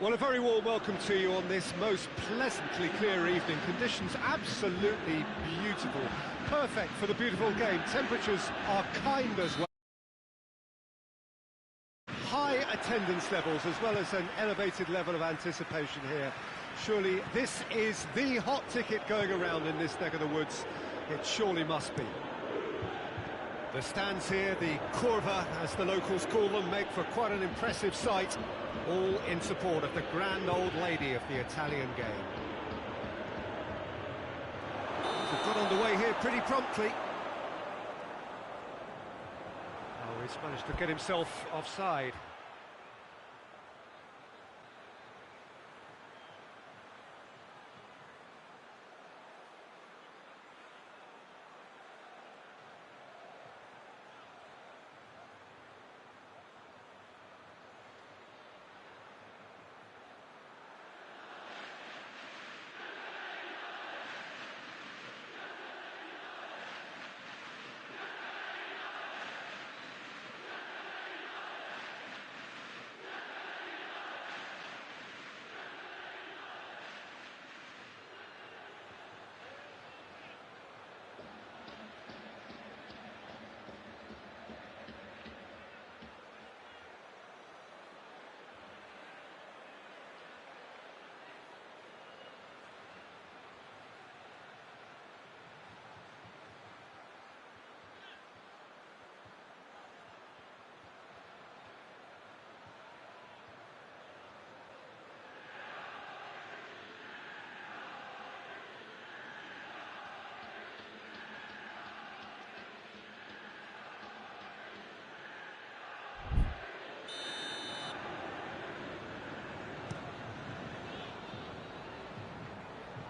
Well, a very warm welcome to you on this most pleasantly clear evening. Conditions absolutely beautiful. Perfect for the beautiful game. Temperatures are kind as well. High attendance levels as well as an elevated level of anticipation here. Surely this is the hot ticket going around in this neck of the woods. It surely must be. The stands here, the curva, as the locals call them, make for quite an impressive sight, all in support of the grand old lady of the Italian game. So got underway here pretty promptly. Oh, he's managed to get himself offside.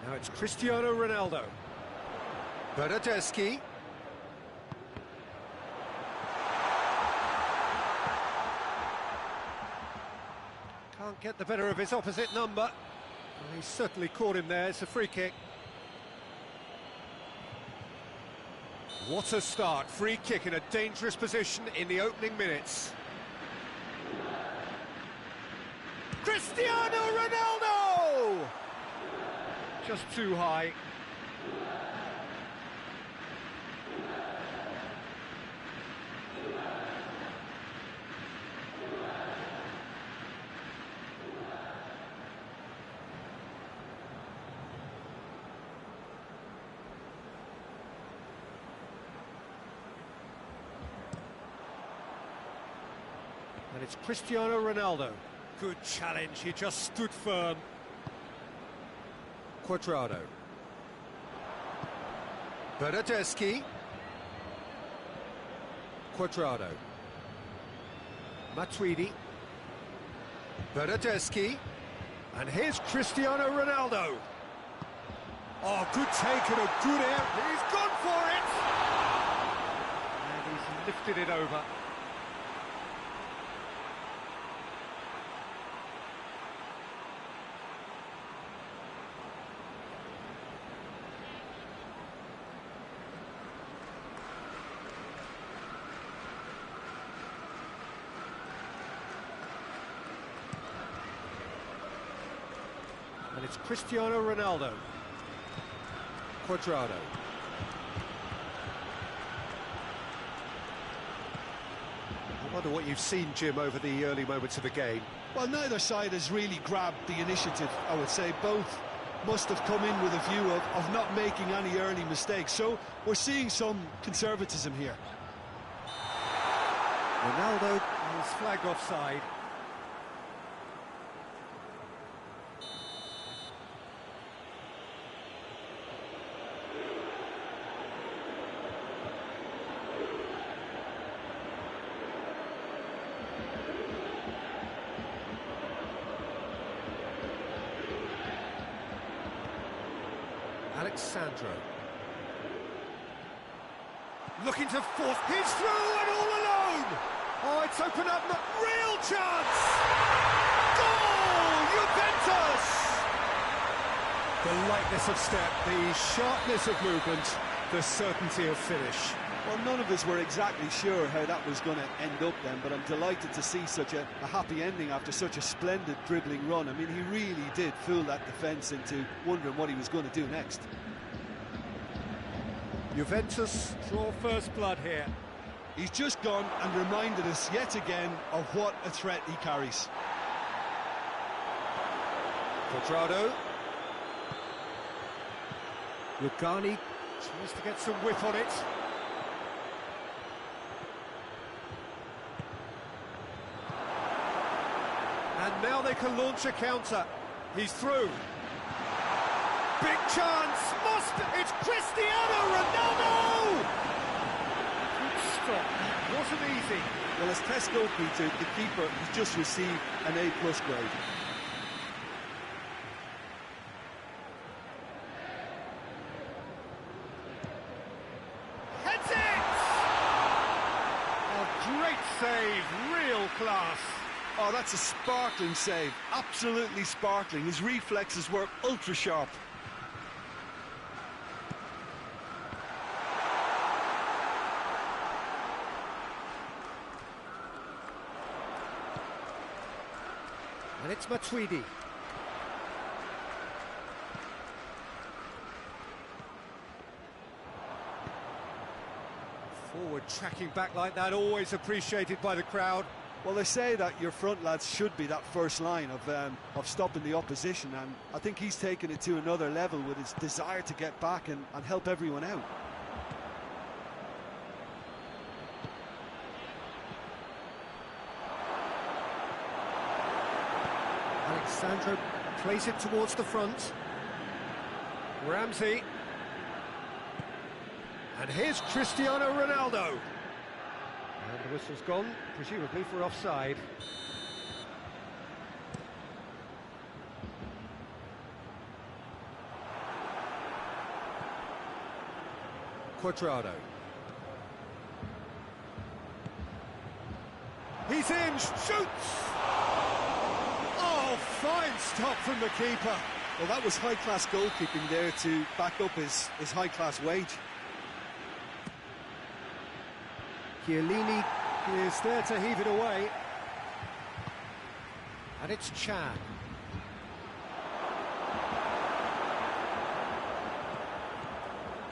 Now it's Cristiano Ronaldo. Bernardeschi. Can't get the better of his opposite number. Well, he's certainly caught him there. It's a free kick. What a start. Free kick in a dangerous position in the opening minutes. Cristiano Ronaldo! Just too high. And it's Cristiano Ronaldo. Good challenge, he just stood firm. Quadrado. Bernardeschi. Quadrado. Matuidi. Bernardeschi. And here's Cristiano Ronaldo. Oh, good take and a good air. He's gone for it! And he's lifted it over. And it's Cristiano Ronaldo. Quadrado. I wonder what you've seen, Jim, over the early moments of the game. Well, neither side has really grabbed the initiative, I would say. Both must have come in with a view of not making any early mistakes. So we're seeing some conservatism here. Ronaldo is flagged offside. Alexandro. Looking to force. He's through and all alone! Oh, it's opened up. Real chance! Goal! Juventus! The lightness of step, the sharpness of movement, the certainty of finish. Well, none of us were exactly sure how that was going to end up then, but I'm delighted to see such a happy ending after such a splendid dribbling run. I mean, he really did fool that defence into wondering what he was going to do next. Juventus draw first blood here. He's just gone and reminded us yet again of what a threat he carries. Quadrado. Lugani tries to get some whip on it. And now they can launch a counter. He's through. Big chance. It's Cristiano Ronaldo! Good stop. Wasn't easy. Well, as test goalkeeper, the keeper has just received an A+ grade. Heads it! A great save, real class. Oh, that's a sparkling save, absolutely sparkling. His reflexes were ultra sharp. And it's Matuidi. Forward tracking back like that, always appreciated by the crowd. Well, they say that your front lads should be that first line of stopping the opposition, and I think he's taken it to another level with his desire to get back and help everyone out. Alexandro plays it towards the front. Ramsey. And here's Cristiano Ronaldo. And the whistle's gone, presumably for offside. Quadrado. He's in, shoots! Oh, fine stop from the keeper. Well, that was high-class goalkeeping there to back up his high-class wage. Chiellini is there to heave it away. And it's Chan.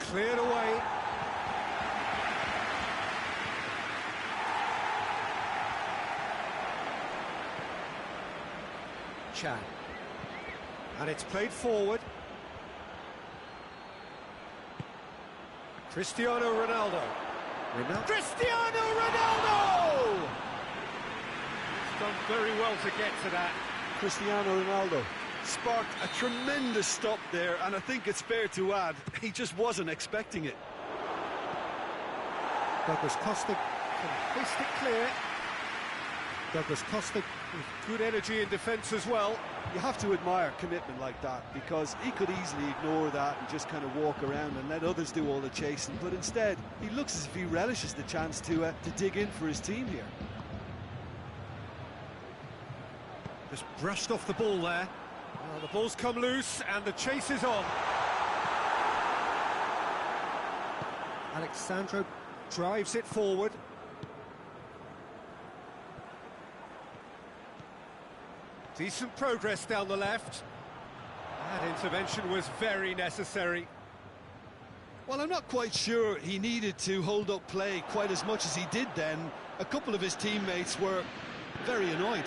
Cleared away. Chan. And it's played forward. Cristiano Ronaldo. Cristiano Ronaldo! He's done very well to get to that. Cristiano Ronaldo sparked a tremendous stop there, and I think it's fair to add, he just wasn't expecting it. Douglas Costa can fist it clear. Douglas Costa with good energy in defence as well. You have to admire commitment like that, because he could easily ignore that and just kind of walk around and let others do all the chasing, but instead he looks as if he relishes the chance to dig in for his team here. Just brushed off the ball there. Well, the ball's come loose and the chase is on. Alexandro drives it forward. Decent progress down the left. That intervention was very necessary. Well, I'm not quite sure he needed to hold up play quite as much as he did then. A couple of his teammates were very annoyed.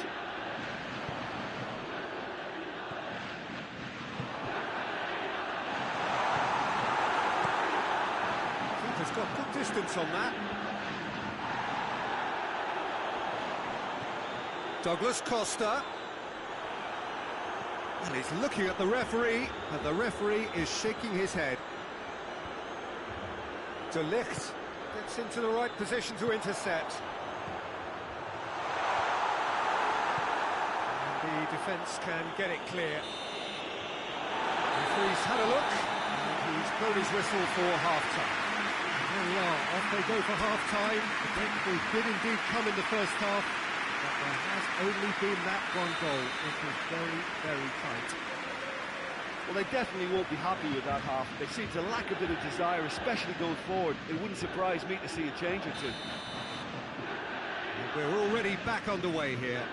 Keeper's got good distance on that. Douglas Costa. And he's looking at the referee, and the referee is shaking his head. De Ligt gets into the right position to intercept. And the defence can get it clear. The referee's had a look, and he's blown his whistle for half-time. There we are, off they go for half-time. The breakthrough did indeed come in the first half. But there has only been that one goal. It was very, very tight. Well, they definitely won't be happy with that half. They seem to lack a bit of desire, especially going forward. It wouldn't surprise me to see a change or two. We're already back underway here.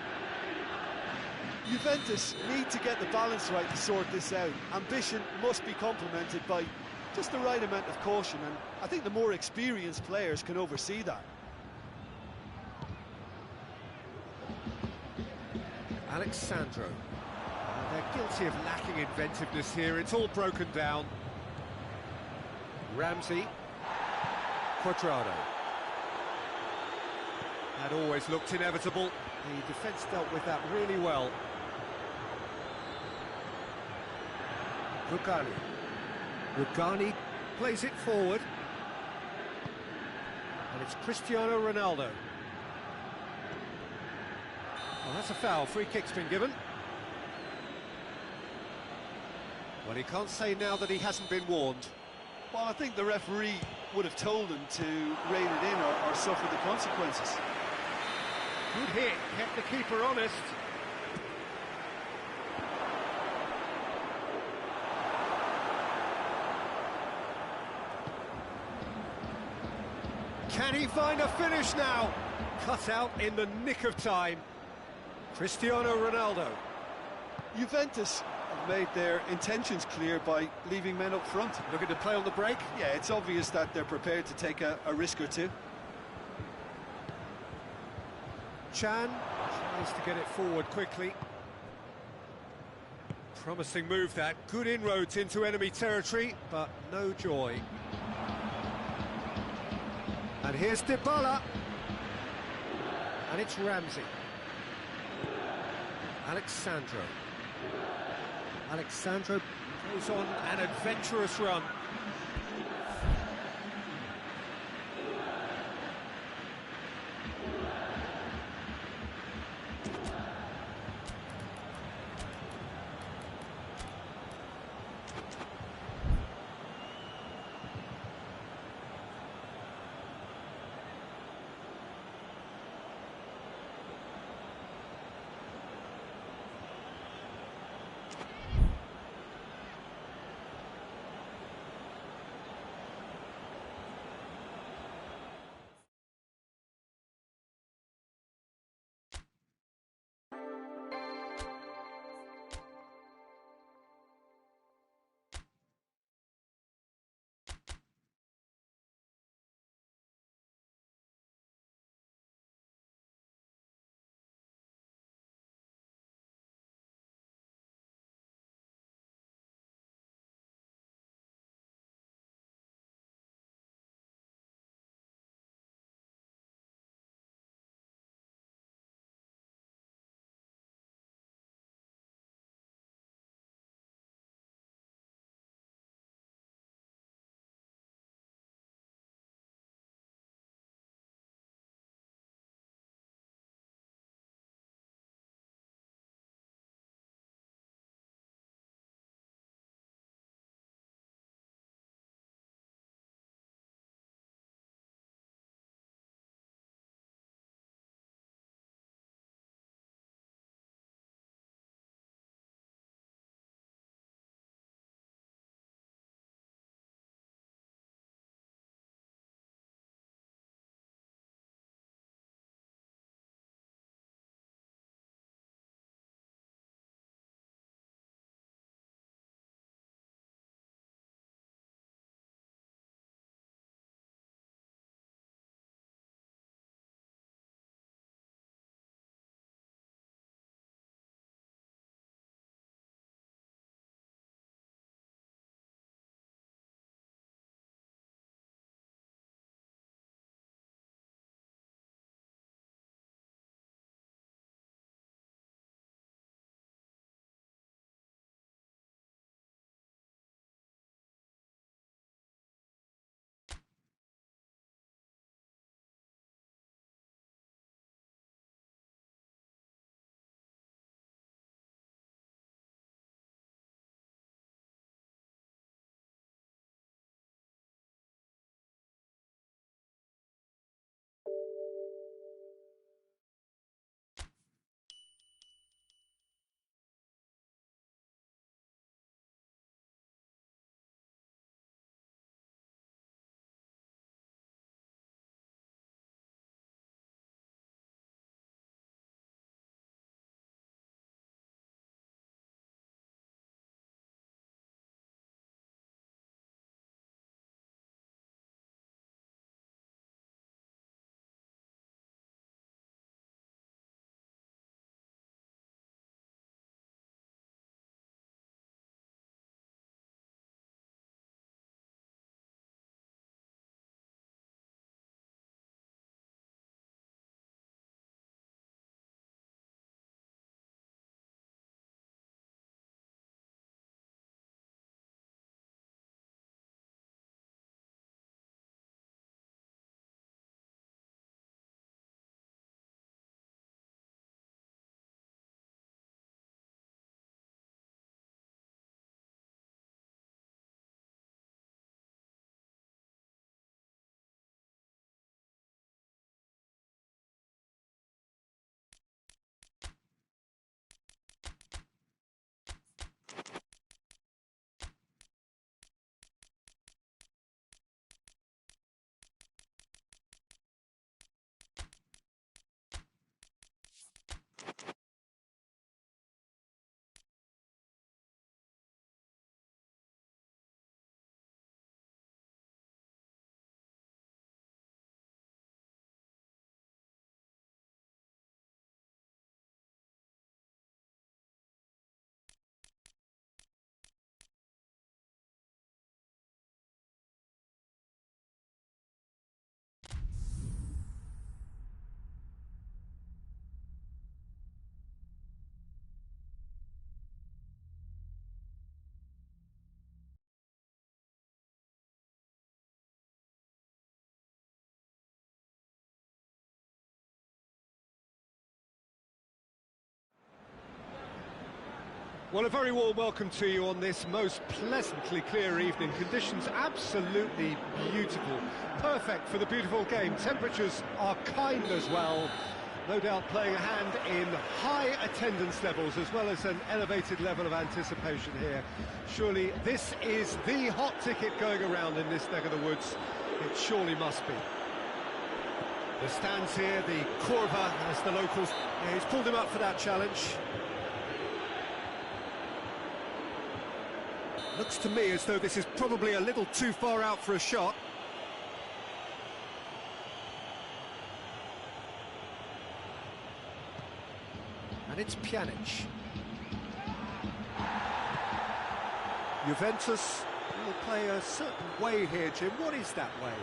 Juventus need to get the balance right to sort this out. Ambition must be complemented by just the right amount of caution, and I think the more experienced players can oversee that. Alexandro. They're guilty of lacking inventiveness here. It's all broken down. Ramsey. Quadrado. That always looked inevitable. The defence dealt with that really well. Rugani. Rugani plays it forward. And it's Cristiano Ronaldo. Well, that's a foul. Free kick's been given. Well, he can't say now that he hasn't been warned. Well, I think the referee would have told him to rein it in or suffer the consequences. Good hit, kept the keeper honest. Can he find a finish now? Cut out in the nick of time. Cristiano Ronaldo. Juventus have made their intentions clear by leaving men up front. Looking to play on the break? Yeah, it's obvious that they're prepared to take a risk or two. Chan tries to get it forward quickly. Promising move that. Good inroads into enemy territory, but no joy. And here's Dybala. And it's Ramsey. Alexandro. Alexandro goes on an adventurous run. Well, a very warm welcome to you on this most pleasantly clear evening. Conditions absolutely beautiful. Perfect for the beautiful game. Temperatures are kind as well. No doubt playing a hand in high attendance levels as well as an elevated level of anticipation here. Surely this is the hot ticket going around in this neck of the woods. It surely must be. The stands here, the Corva, as the locals... Yeah, he's pulled him up for that challenge. Looks to me as though this is probably a little too far out for a shot. And it's Pjanic. Juventus will play a certain way here, Jim. What is that way?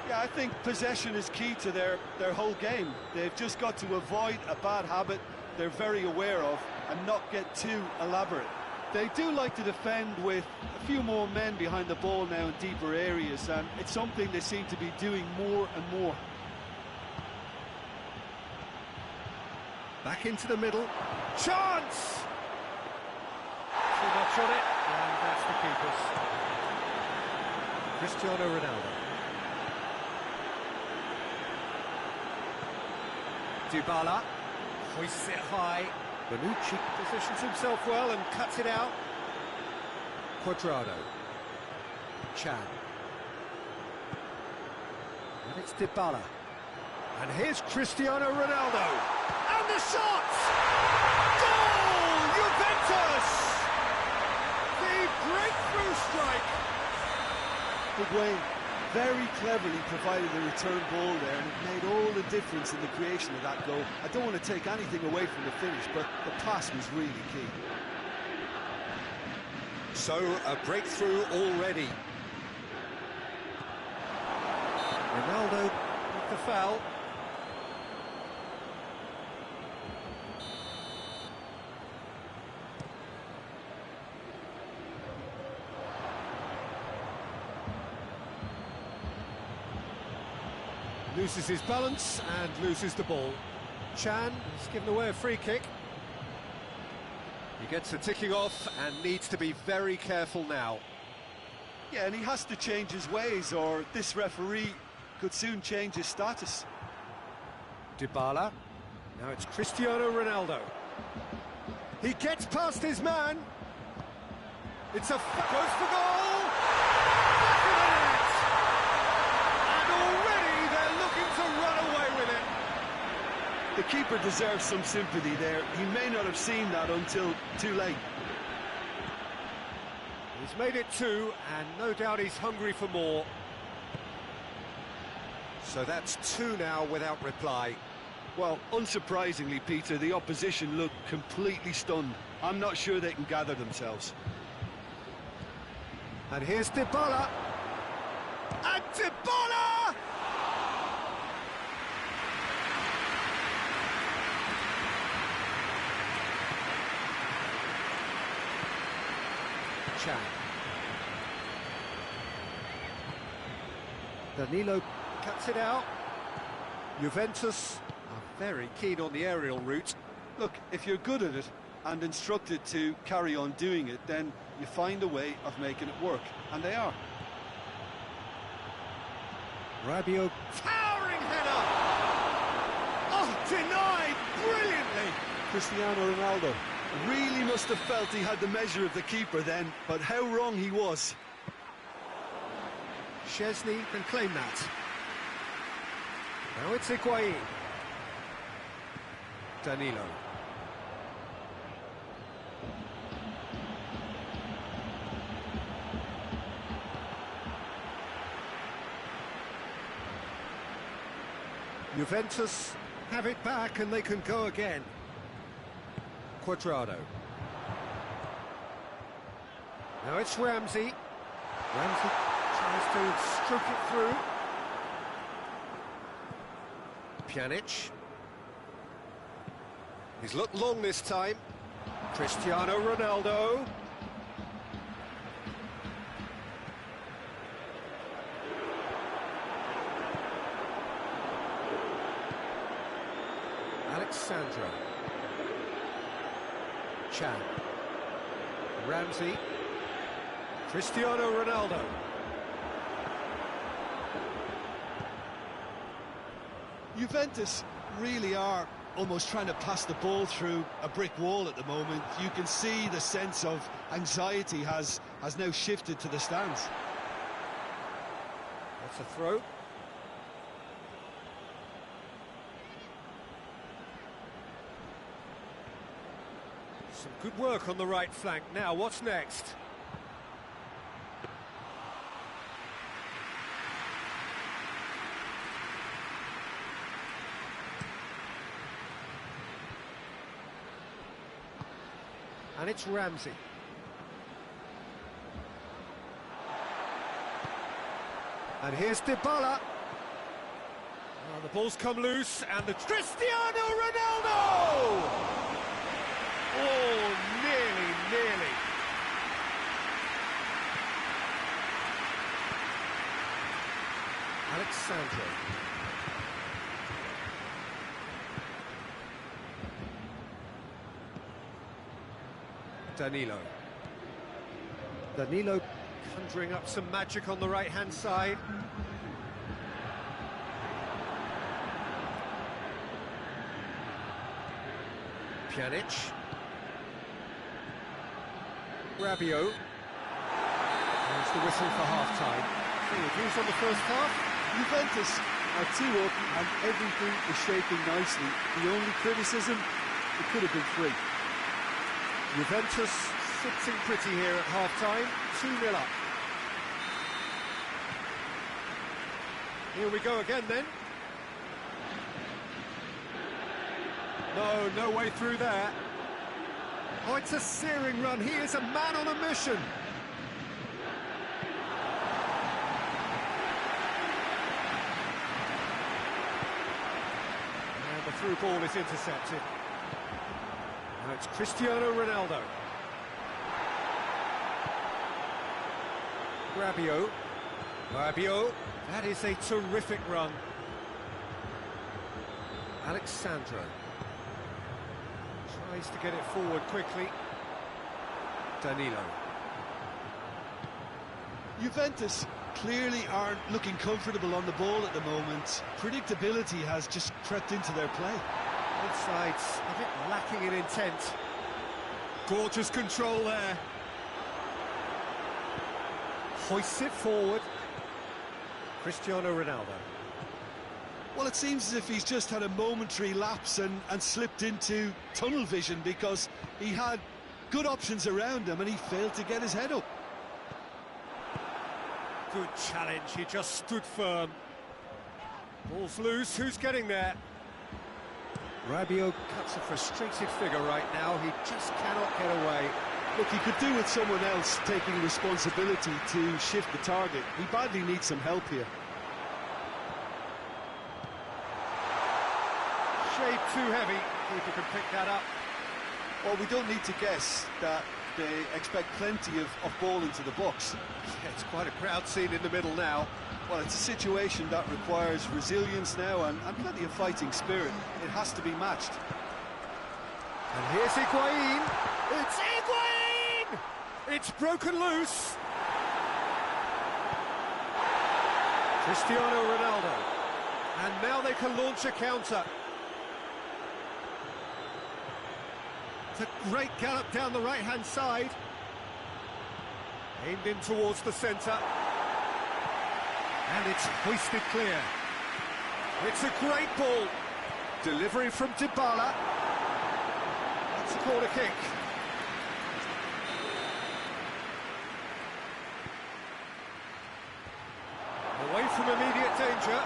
Yeah, I think possession is key to their whole game. They've just got to avoid a bad habit they're very aware of and not get too elaborate. They do like to defend with a few more men behind the ball now in deeper areas, and it's something they seem to be doing more and more. Back into the middle. Chance! Too much on it, and that's the keeper's. Cristiano Ronaldo. Dybala hoists it high. Bonucci positions himself well and cuts it out. Cuadrado. Chan. And it's Dybala. And here's Cristiano Ronaldo. And the shot! Goal! Juventus! The breakthrough strike! Higuain very cleverly provided the return ball there, and it made all the difference in the creation of that goal. I don't want to take anything away from the finish, but the pass was really key. So, a breakthrough already. Ronaldo with the foul. Loses his balance and loses the ball. Chan has given away a free kick. He gets the ticking off and needs to be very careful now. Yeah, and he has to change his ways, or this referee could soon change his status. Dybala. Now it's Cristiano Ronaldo. He gets past his man. It's a... goes for goal! Back of the net! And already they're looking to run away with it. The keeper deserves some sympathy there. He may not have seen that until too late. He's made it two, and no doubt he's hungry for more. So that's two now without reply. Well, unsurprisingly, Peter, the opposition look completely stunned. I'm not sure they can gather themselves. And here's Dybala. And Dybala! Chan. Danilo cuts it out. Juventus are very keen on the aerial route. Look, if you're good at it and instructed to carry on doing it, then you find a way of making it work, and they are. Rabiot, towering header! Oh, denied brilliantly! Cristiano Ronaldo really must have felt he had the measure of the keeper then, but how wrong he was. Szczesny can claim that. Now it's Higuain. Danilo. Juventus have it back and they can go again. Cuadrado. Now it's Ramsey. Ramsey tries to stroke it through. Pjanic. He's looked long this time. Cristiano Ronaldo. Alexandra. Chan. Ramsey. Cristiano Ronaldo. Juventus really are almost trying to pass the ball through a brick wall at the moment. You can see the sense of anxiety has now shifted to the stands. That's a throw. Some good work on the right flank. Now, what's next? And it's Ramsey. And here's Dybala. Oh, the ball's come loose, and the Cristiano Ronaldo! Oh, nearly. Alexandro. Danilo conjuring up some magic on the right-hand side. Pjanic. Rabiot. There's the whistle for half-time. Any views on the first half? Juventus are 2 up and everything is shaping nicely. The only criticism, it could have been 3. Juventus sitting pretty here at half-time, 2-0 up. Here we go again then. No way through there. Oh, it's a searing run. He is a man on a mission. And the through ball is intercepted. Now it's Cristiano Ronaldo. Rabiot. That is a terrific run. Alexandro. Tries to get it forward quickly. Danilo. Juventus clearly aren't looking comfortable on the ball at the moment. Predictability has just crept into their play. Both sides a bit lacking in intent. Gorgeous control there. Hoists it forward. Cristiano Ronaldo. Well, it seems as if he's just had a momentary lapse and slipped into tunnel vision, because he had good options around him and he failed to get his head up. Good challenge, he just stood firm. Ball's loose, who's getting there? Rabiot cuts a frustrated figure right now, he just cannot get away. Look, he could do with someone else taking responsibility to shift the target. He badly needs some help here. Shade too heavy, keeper can pick that up. Well, we don't need to guess that they expect plenty of ball into the box. Yeah, it's quite a crowd scene in the middle now. Well, it's a situation that requires resilience now and plenty of fighting spirit. It has to be matched. And here's Higuain. It's Higuain! It's broken loose. Cristiano Ronaldo. And now they can launch a counter. It's a great gallop down the right-hand side. Aimed in towards the centre. And it's hoisted clear. It's a great ball. Delivery from Dybala. That's a corner kick. Away from immediate danger.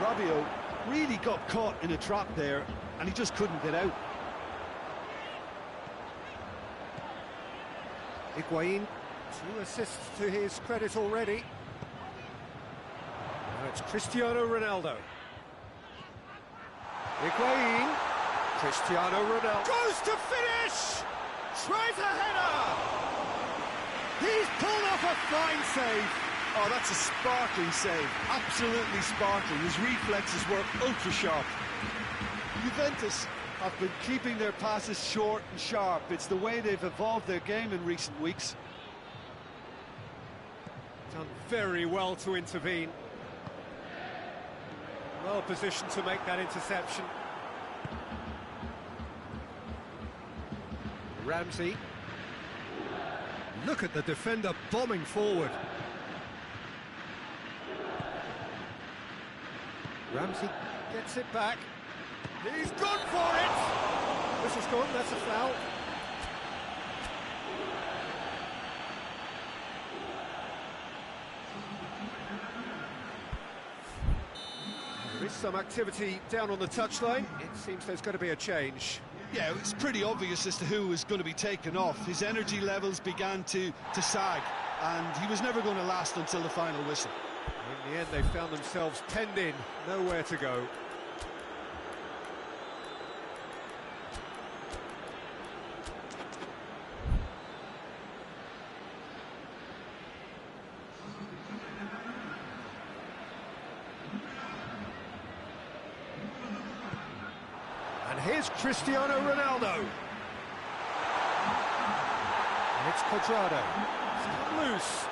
Rabiot really got caught in a trap there, and he just couldn't get out. Higuain, 2 assists to his credit already. Now it's Cristiano Ronaldo. Higuain, Cristiano Ronaldo goes to finish! Tries a header! He's pulled off a fine save. Oh, that's a sparkling save, absolutely sparkling. His reflexes were ultra-sharp. Juventus have been keeping their passes short and sharp. It's the way they've evolved their game in recent weeks. Done very well to intervene. Well positioned to make that interception. Ramsey. Look at the defender bombing forward. Ramsey gets it back. He's gone for it! This is gone, that's a foul. There is some activity down on the touchline. It seems there's going to be a change. Yeah, it's pretty obvious as to who was going to be taken off. His energy levels began to sag, and he was never going to last until the final whistle. In the end, they found themselves penned in, nowhere to go. And here's Cristiano Ronaldo. And it's Cuadrado. It's come loose.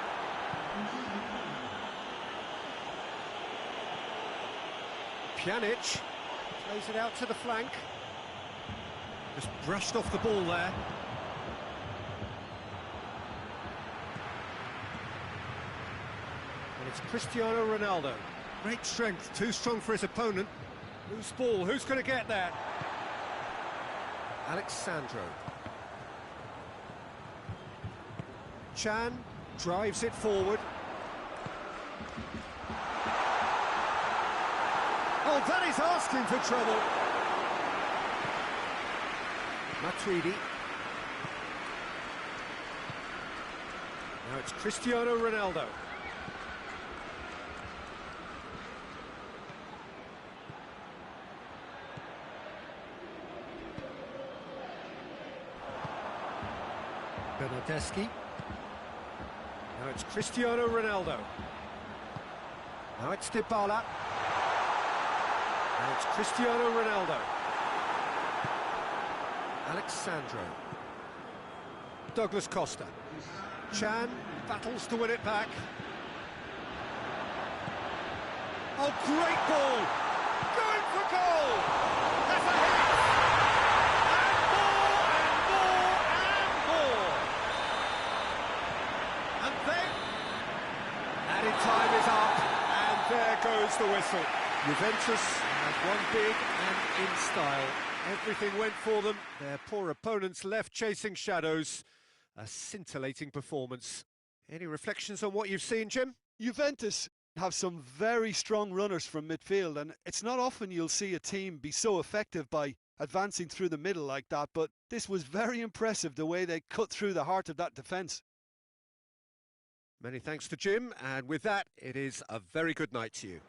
Pjanic plays it out to the flank. Just brushed off the ball there. And it's Cristiano Ronaldo. Great strength, too strong for his opponent. Loose ball, who's going to get that? Alexandro. Chan drives it forward. Oh, that is asking for trouble. Matuidi. Now it's Cristiano Ronaldo. Bernardeschi. Now it's Cristiano Ronaldo. Now it's Dybala. Now it's Cristiano Ronaldo. Alexandro. Douglas Costa. Chan battles to win it back. Oh, great ball! Going for goal! That's a hit! And more! And then added time is up, and there goes the whistle. Juventus has won big and in style. Everything went for them. Their poor opponents left chasing shadows. A scintillating performance. Any reflections on what you've seen, Jim? Juventus have some very strong runners from midfield, and it's not often you'll see a team be so effective by advancing through the middle like that, but this was very impressive, the way they cut through the heart of that defence. Many thanks to Jim, and with that, it is a very good night to you.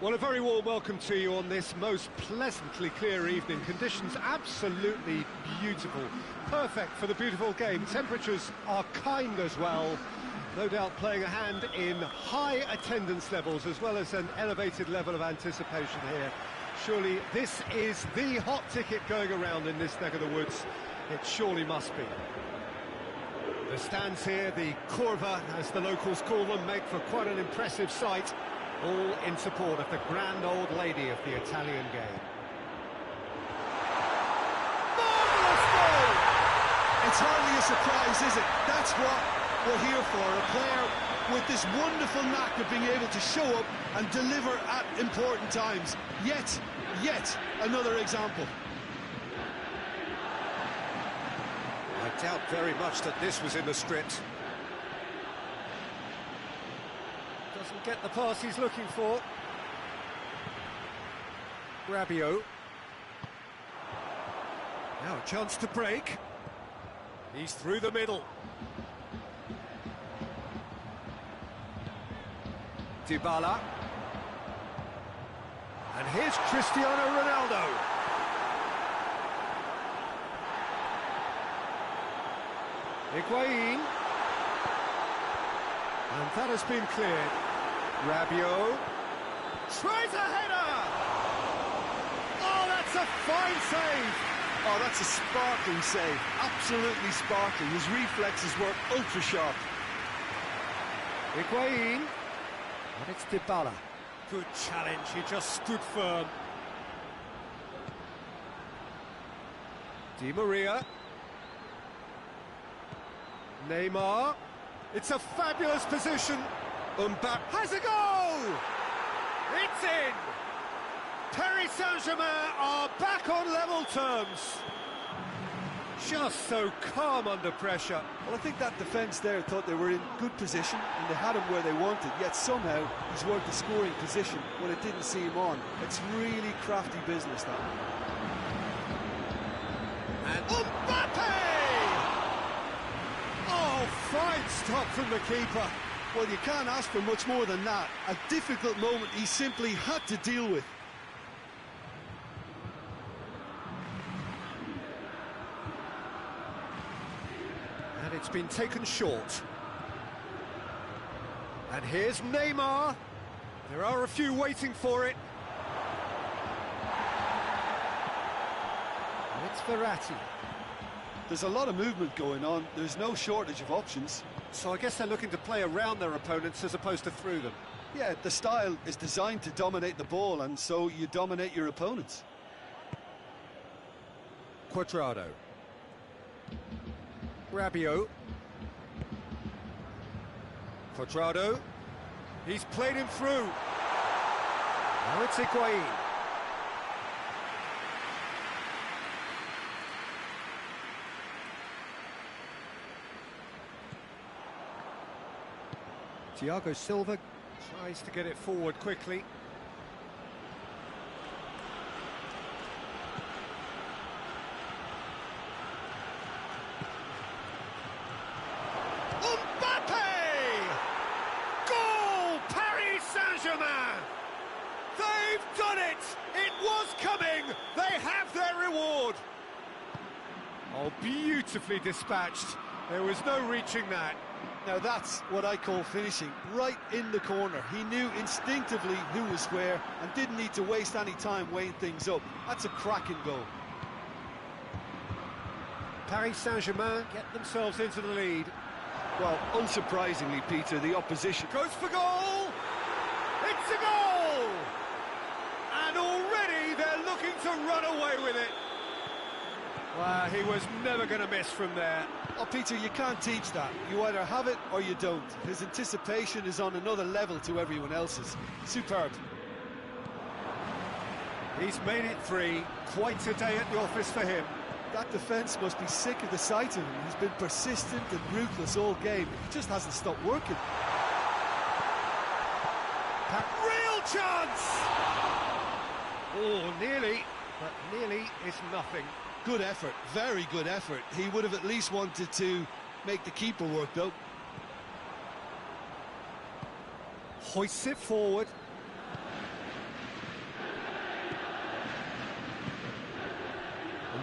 Well, a very warm welcome to you on this most pleasantly clear evening. Conditions absolutely beautiful. Perfect for the beautiful game. Temperatures are kind as well. No doubt playing a hand in high attendance levels as well as an elevated level of anticipation here. Surely this is the hot ticket going around in this neck of the woods. It surely must be. The stands here, the curva, as the locals call them, make for quite an impressive sight, all in support of the grand old lady of the Italian game. Marvellous goal! It's hardly a surprise, is it? That's what we're here for, a player with this wonderful knack of being able to show up and deliver at important times. Yet another example. I doubt very much that this was in the script. Doesn't get the pass he's looking for. Rabiot. Now a chance to break. He's through the middle. Dybala. And here's Cristiano Ronaldo. Higuain. And that has been cleared. Rabiot. Tries a header! Oh, that's a fine save! Oh, that's a sparkling save. Absolutely sparkling. His reflexes were ultra-sharp. Higuain. And it's Dybala. Good challenge, he just stood firm. Di Maria. Neymar. It's a fabulous position. Mbappe has a goal! It's in! Paris Saint-Germain are back on level terms. Just so calm under pressure. Well, I think that defence there thought they were in good position and they had him where they wanted, yet somehow he's worked the scoring position when it didn't see him on. It's really crafty business, that. And Mbappe! Oh, fine stop from the keeper. Well, you can't ask for much more than that. A difficult moment he simply had to deal with. And it's been taken short. And here's Neymar. There are a few waiting for it. And it's Verratti. There's a lot of movement going on. There's no shortage of options. So I guess they're looking to play around their opponents as opposed to through them. Yeah, the style is designed to dominate the ball, and so you dominate your opponents. Quadrado. Rabiot. Quadrado. He's played him through. Now it's Higuain. Thiago Silva tries to get it forward quickly. Mbappe! Goal! Paris Saint-Germain! They've done it! It was coming! They have their reward! Oh, beautifully dispatched. There was no reaching that. Now that's what I call finishing, right in the corner. He knew instinctively who was where and didn't need to waste any time weighing things up. That's a cracking goal. Paris Saint-Germain get themselves into the lead. Well, unsurprisingly, Peter, the opposition Goes for goal! It's a goal! And already they're looking to run away with it. Well, he was never going to miss from there. Oh, Peter, you can't teach that. You either have it or you don't. His anticipation is on another level to everyone else's. Superb. He's made it 3. Quite a day at the office for him. That defence must be sick of the sight of him. He's been persistent and ruthless all game. He just hasn't stopped working. Real chance! Oh, nearly, but nearly is nothing. Good effort, very good effort. He would have at least wanted to make the keeper work, though. Hoists it forward.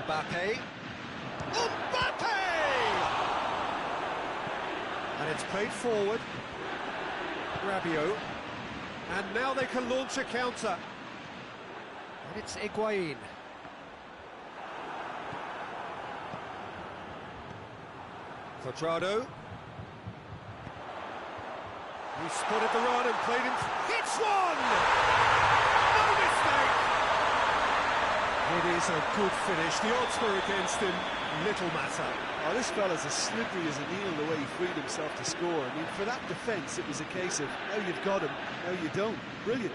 Mbappe. Mbappe! And it's played forward. Rabiot. And now they can launch a counter. And it's Higuain. Cuadrado. He spotted the run and played him. Hits one! No mistake! It is a good finish. The odds were against him. Little matter. Oh, this fella's as slippery as an eel the way he freed himself to score. I mean, for that defence, it was a case of, now you've got him, now you don't. Brilliant.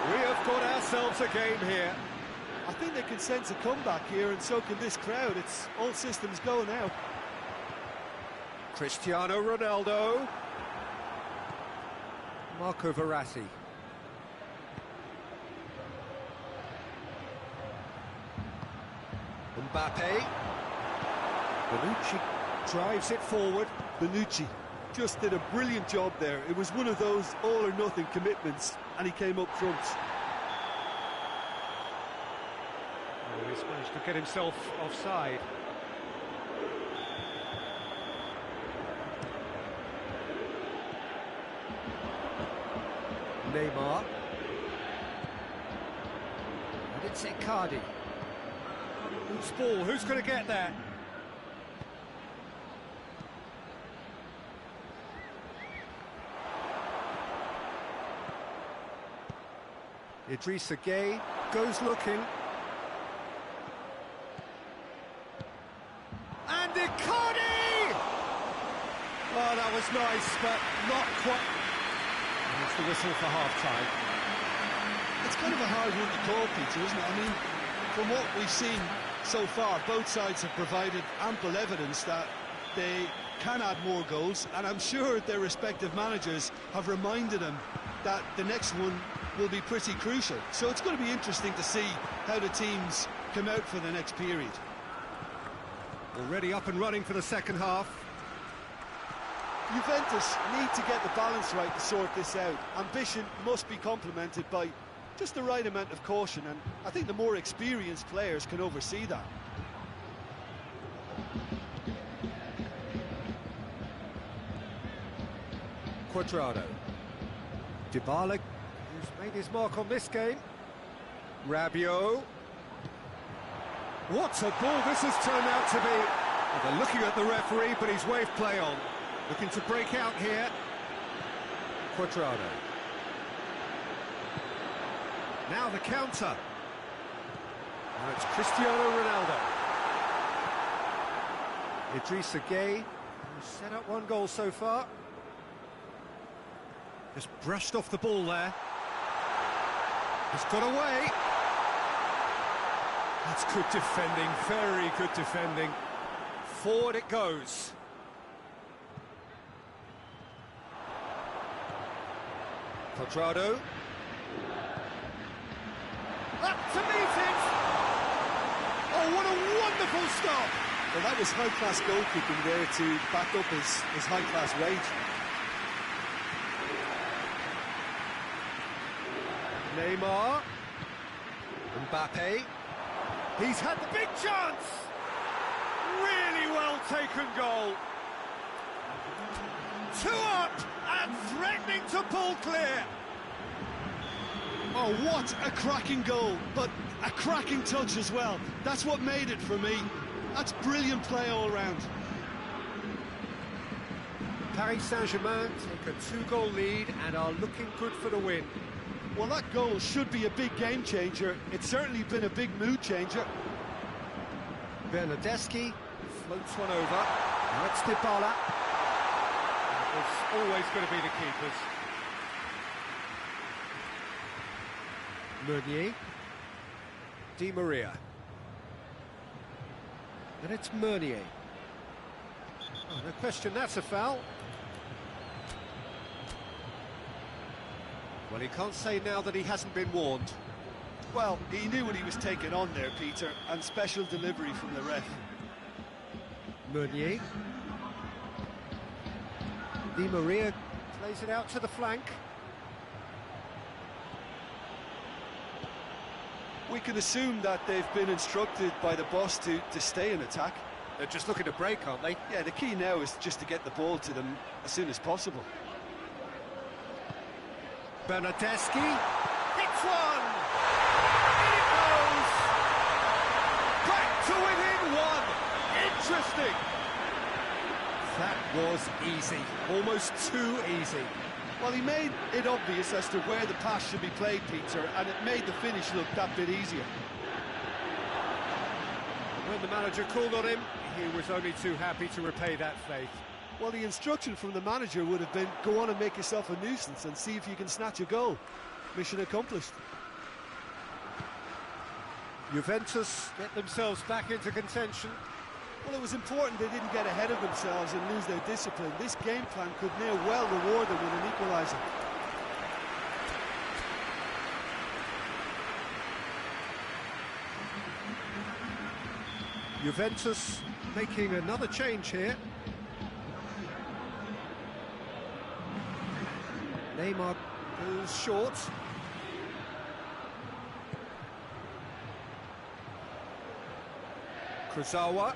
We have got ourselves a game here. I think they can sense a comeback here, and so can this crowd. It's all systems go now. Cristiano Ronaldo. Marco Verratti. Mbappe. Bonucci drives it forward. Bonucci just did a brilliant job there. It was one of those all-or-nothing commitments, and he came up front. Oh, he's managed to get himself offside. Neymar. And it's Icardi. Who's ball? Who's going to get there? Idrissa Gueye goes looking. And Icardi! Oh, that was nice, but not quite. And it's the whistle for half-time. It's kind of a hard one to call, Peter, isn't it? I mean, from what we've seen so far, both sides have provided ample evidence that they can add more goals, and I'm sure their respective managers have reminded them that the next one will be pretty crucial. So it's going to be interesting to see how the teams come out for the next period. Already up and running for the second half. Juventus need to get the balance right to sort this out. Ambition must be complemented by just the right amount of caution, and I think the more experienced players can oversee that. Cuadrado. Dybala, who's made his mark on this game. Rabiot. What a ball this has turned out to be. Well, they're looking at the referee, but he's waved play on. Looking to break out here. Cuadrado. Now the counter. Now it's Cristiano Ronaldo. Idrissa Gueye, who's set up one goal so far. Just brushed off the ball there. It's got away. That's good defending, very good defending. Forward it goes. Cuadrado. Up to meet it! Oh, what a wonderful stop! Well, that was high-class goalkeeping there to back up his high-class rage. Neymar. Mbappe. He's had the big chance! Really well taken goal. 2 up and threatening to pull clear. Oh, what a cracking goal, but a cracking touch as well. That's what made it for me. That's brilliant play all round. Paris Saint-Germain take a 2-goal lead and are looking good for the win. Well, that goal should be a big game changer. It's certainly been a big mood changer. Bernardeschi floats one over. Now it's Dybala. It's always going to be the keepers. Meunier. Di Maria. And it's Meunier. Oh, no question, that's a foul. Well, he can't say now that he hasn't been warned. Well, he knew what he was taking on there, Peter, and special delivery from the ref. Meunier. Di Maria plays it out to the flank. We can assume that they've been instructed by the boss to stay in attack. They're just looking to break, aren't they? Yeah, the key now is just to get the ball to them as soon as possible. Bernardeschi hits one! In it goes! Back to within one! Interesting! That was easy, almost too easy. Well, he made it obvious as to where the pass should be played, Peter, and it made the finish look that bit easier. When the manager called on him, he was only too happy to repay that faith. Well, the instruction from the manager would have been, go on and make yourself a nuisance and see if you can snatch a goal. Mission accomplished. Juventus get themselves back into contention. Well, it was important they didn't get ahead of themselves and lose their discipline. This game plan could near well reward them with an equaliser. Juventus making another change here. Neymar goes short. Kurzawa.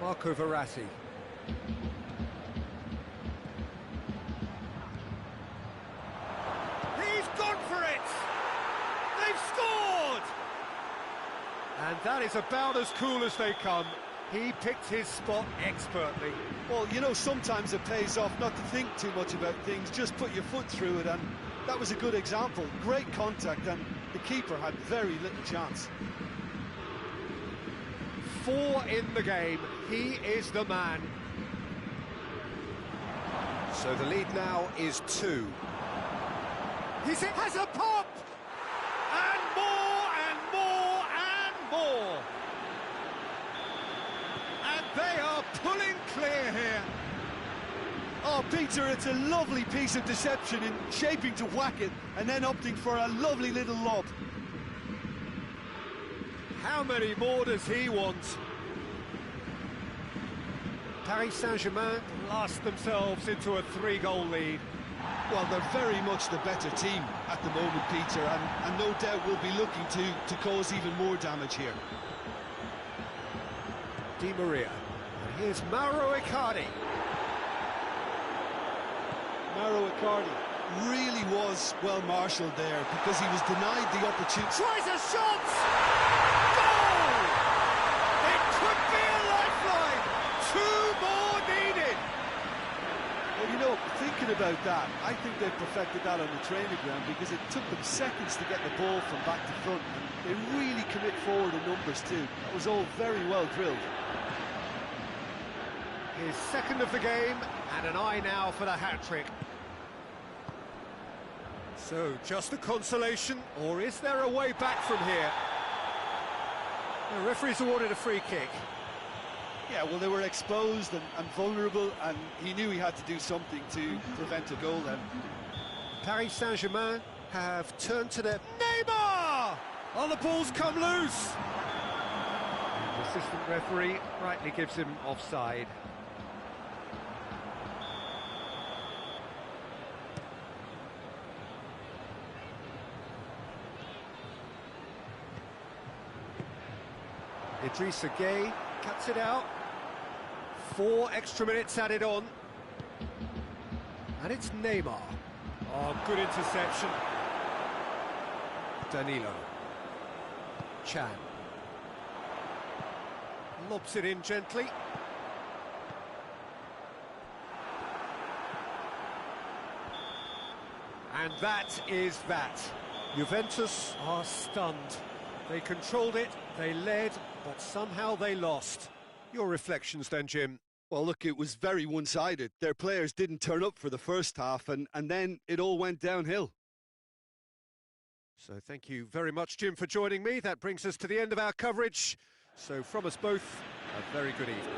Marco Verratti. He's gone for it! They've scored! And that is about as cool as they come. He picked his spot expertly. Well, you know, sometimes it pays off not to think too much about things, just put your foot through it, and that was a good example. Great contact, and the keeper had very little chance. 4 in the game, he is the man. So the lead now is 2. He's it has a pop! And more, and more, and more! And they are pulling clear here. Oh, Peter, it's a lovely piece of deception in shaping to whack it and then opting for a lovely little lob. How many more does he want? Paris Saint-Germain blast themselves into a 3-goal lead. Well, they're very much the better team at the moment, Peter, and no doubt will be looking to cause even more damage here. Di Maria. And here's Mauro Icardi. Mauro Icardi really was well marshalled there because he was denied the opportunity. Tries a shot! Goal! It could be a lifeline! 2 more needed! Well, you know, thinking about that, I think they perfected that on the training ground because it took them seconds to get the ball from back to front. They really commit forward in numbers too. That was all very well drilled. His second of the game, and an eye now for the hat-trick. So, just a consolation, or is there a way back from here? The referee's awarded a free kick. Yeah, well, they were exposed and vulnerable, and he knew he had to do something to prevent a goal then. Paris Saint-Germain have turned to their... Neymar! Oh, the ball's come loose! The assistant referee rightly gives him offside. Idrissa Gueye cuts it out. 4 extra minutes added on. And it's Neymar. Oh, good interception. Danilo. Chan. Lobs it in gently. And that is that. Juventus are stunned. They controlled it, they led, but somehow they lost. Your reflections then, Jim? Well, look, it was very one-sided. Their players didn't turn up for the first half, and then it all went downhill. So thank you very much, Jim, for joining me. That brings us to the end of our coverage. So from us both, a very good evening.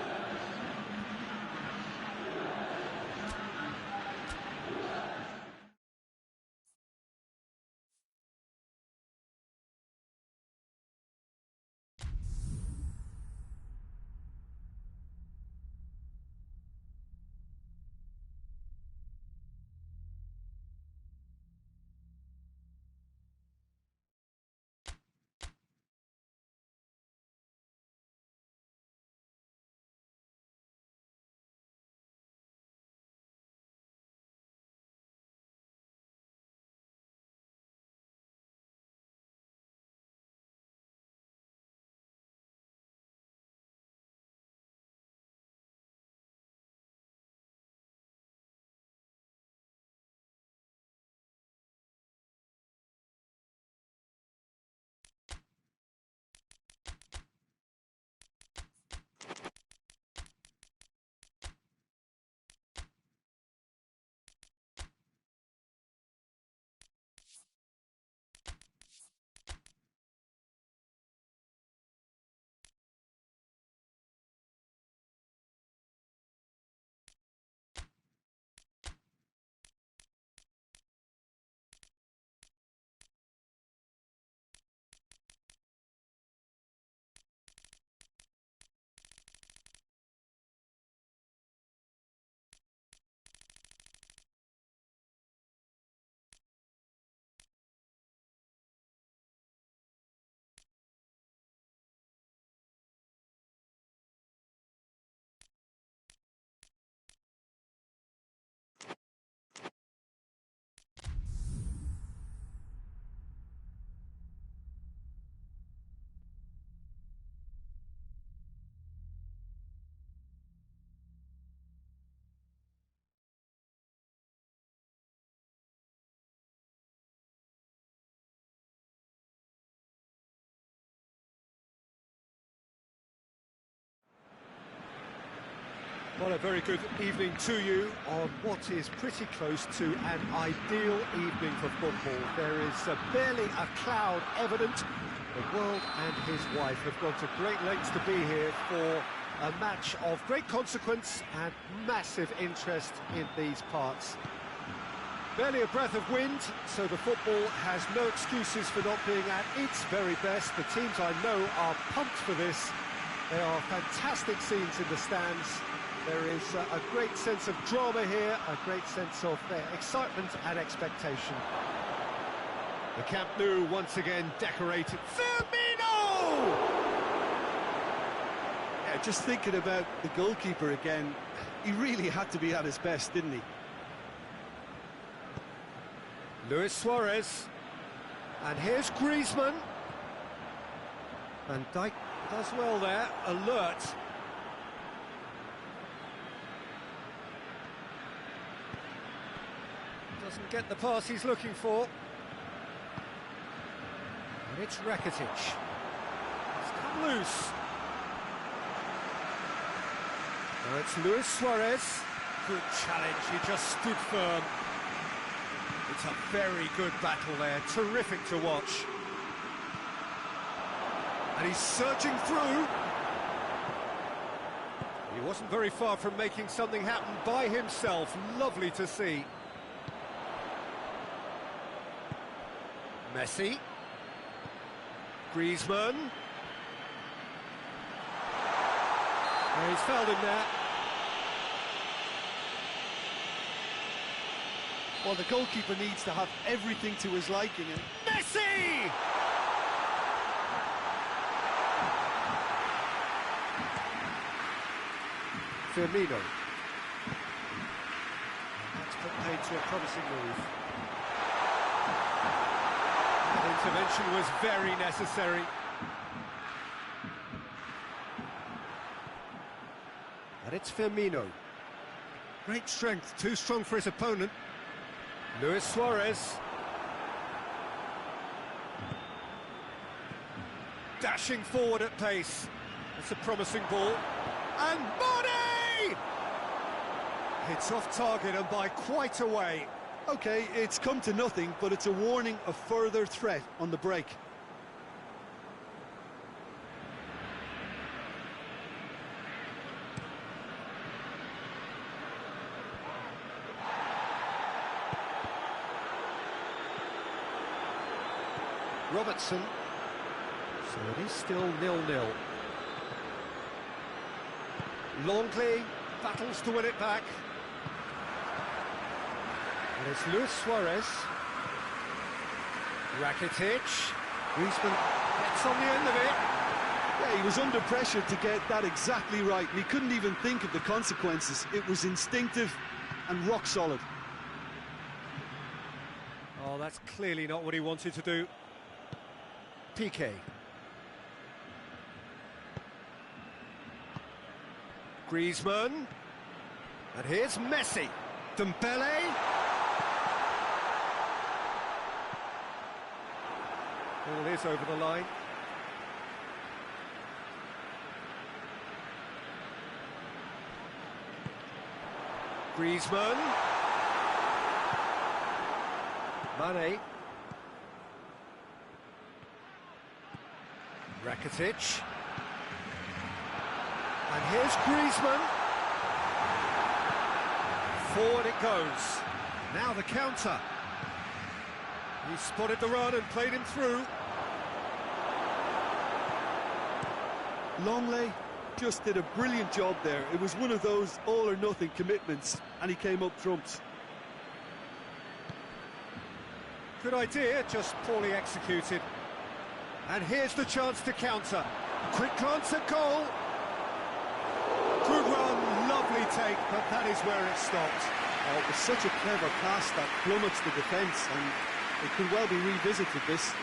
Well, a very good evening to you on what is pretty close to an ideal evening for football. There is barely a cloud evident. The world and his wife have gone to great lengths to be here for a match of great consequence and massive interest in these parts. Barely a breath of wind, so the football has no excuses for not being at its very best. The teams I know are pumped for this. There are fantastic scenes in the stands. There is a great sense of drama here, a great sense of excitement and expectation. The Camp Nou once again decorated. Firmino! Yeah, just thinking about the goalkeeper again, he really had to be at his best, didn't he? Luis Suarez. And here's Griezmann. Van Dijk does well there, alert. Doesn't get the pass he's looking for. And it's Rakitic. It's come loose. Now it's Luis Suarez. Good challenge, he just stood firm. It's a very good battle there, terrific to watch. And he's surging through. He wasn't very far from making something happen by himself. Lovely to see. Messi. Griezmann. Oh, he's fouled him there. Well, the goalkeeper needs to have everything to his liking. And Messi! Firmino. That's put paid to a promising move. That intervention was very necessary. And it's Firmino. Great strength, too strong for his opponent. Luis Suarez. Dashing forward at pace. It's a promising ball. And Mane! It's off target and by quite a way. okay, it's come to nothing, but it's a warning of further threat on the break. Robertson. So it is still 0-0. Longley battles to win it back. And it's Luis Suarez. Rakitic. Griezmann gets on the end of it. Yeah, he was under pressure to get that exactly right, and he couldn't even think of the consequences. It was instinctive and rock solid. Oh, that's clearly not what he wanted to do. PK. Griezmann. And here's Messi. Dembele. Ball is over the line. Griezmann. Mane. Rakitic. And here's Griezmann. Forward it goes. Now the counter. He spotted the run and played him through. Longley just did a brilliant job there. It was one of those all-or-nothing commitments, and he came up trumps. Good idea, just poorly executed. And here's the chance to counter. Quick glance at goal. Good run, lovely take, but that is where it stopped. Oh, it was such a clever pass that plummets the defence, and it could well be revisited, this.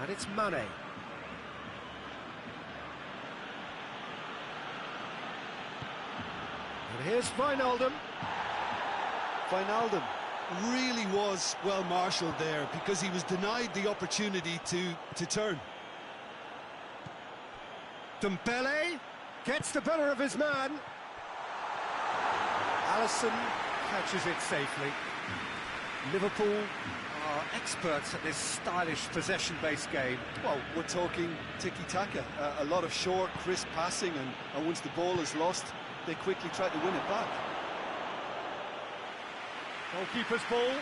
And it's Mane. And here's Wijnaldum. Wijnaldum, really was well marshalled there, because he was denied the opportunity to turn. Dembele gets the better of his man. Alisson catches it safely. Liverpool are experts at this stylish possession-based game. Well, we're talking tiki-taka, a lot of short, crisp passing, and once the ball is lost, they quickly try to win it back. Goalkeeper's ball.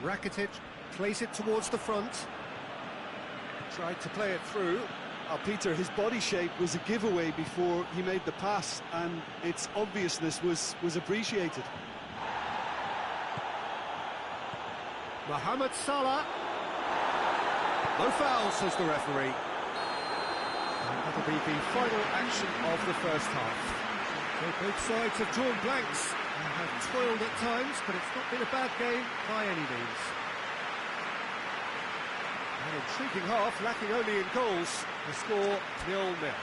Rakitic plays it towards the front. Tried to play it through. Peter, his body shape was a giveaway before he made the pass, and its obviousness was appreciated. Mohamed Salah. No foul, says the referee. And that'll be the final action of the first half. So both sides have drawn blanks and have toiled at times, but it's not been a bad game by any means. An intriguing half, lacking only in goals. The score 0-0.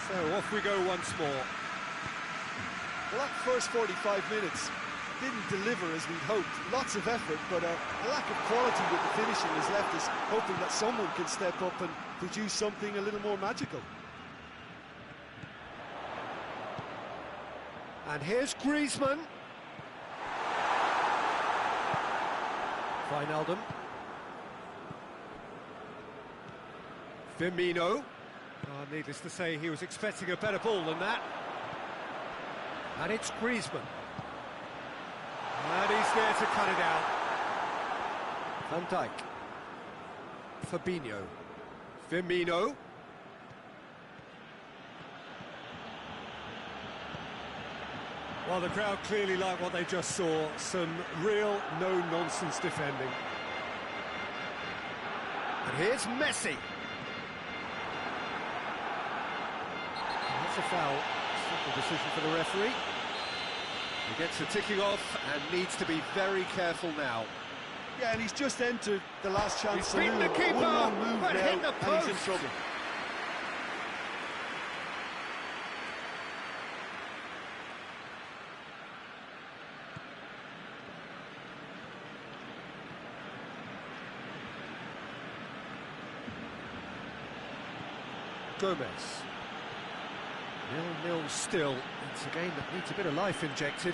So off we go once more. Well, that first 45 minutes didn't deliver as we'd hoped. Lots of effort, but a lack of quality with the finishing has left us hoping that someone can step up and produce something a little more magical. And here's Griezmann. Wijnaldum. Firmino. Needless to say, he was expecting a better ball than that. And it's Griezmann. And he's there to cut it out. Van Dijk. Fabinho. Firmino. Well, the crowd clearly like what they just saw. Some real no-nonsense defending. And here's Messi. And that's a foul. Simple decision for the referee. He gets the ticking off and needs to be very careful now. Yeah, and he's just entered the last chance. He's beaten the keeper, one wrong move but now, hit the and he's in post. trouble. Gomez. 0-0 still. It's a game that needs a bit of life injected.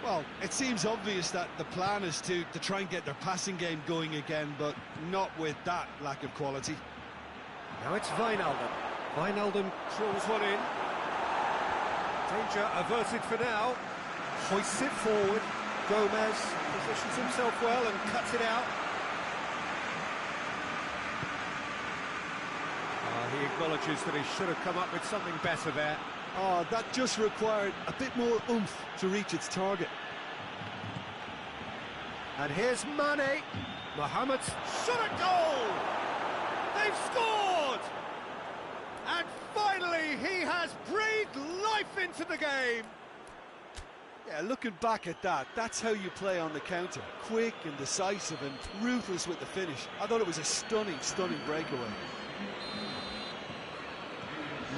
Well, it seems obvious that the plan is to try and get their passing game going again, but not with that lack of quality. Now it's Wijnaldum. Wijnaldum drills one in. Danger averted for now. Hoists it forward. Gomez positions himself well and cuts it out. He acknowledges that he should have come up with something better there. Oh, that just required a bit more oomph to reach its target. And here's Mane. Mohamed shot a goal! They've scored! And finally he has breathed life into the game! Yeah, looking back at that, that's how you play on the counter. Quick and decisive and ruthless with the finish. I thought it was a stunning, stunning breakaway.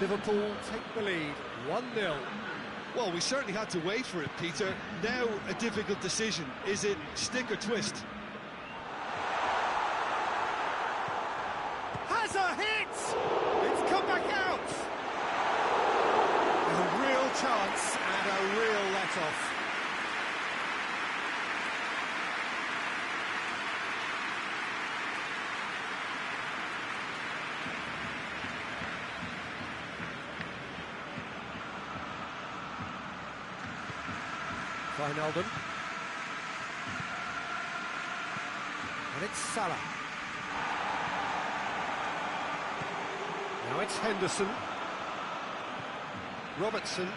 Liverpool take the lead, 1-0. Well, we certainly had to wait for it, Peter. Now a difficult decision. Is it stick or twist? Has a hit! It's come back out! A real chance and a real let-off. Wijnaldum. And it's Salah. Now it's Henderson. Robertson.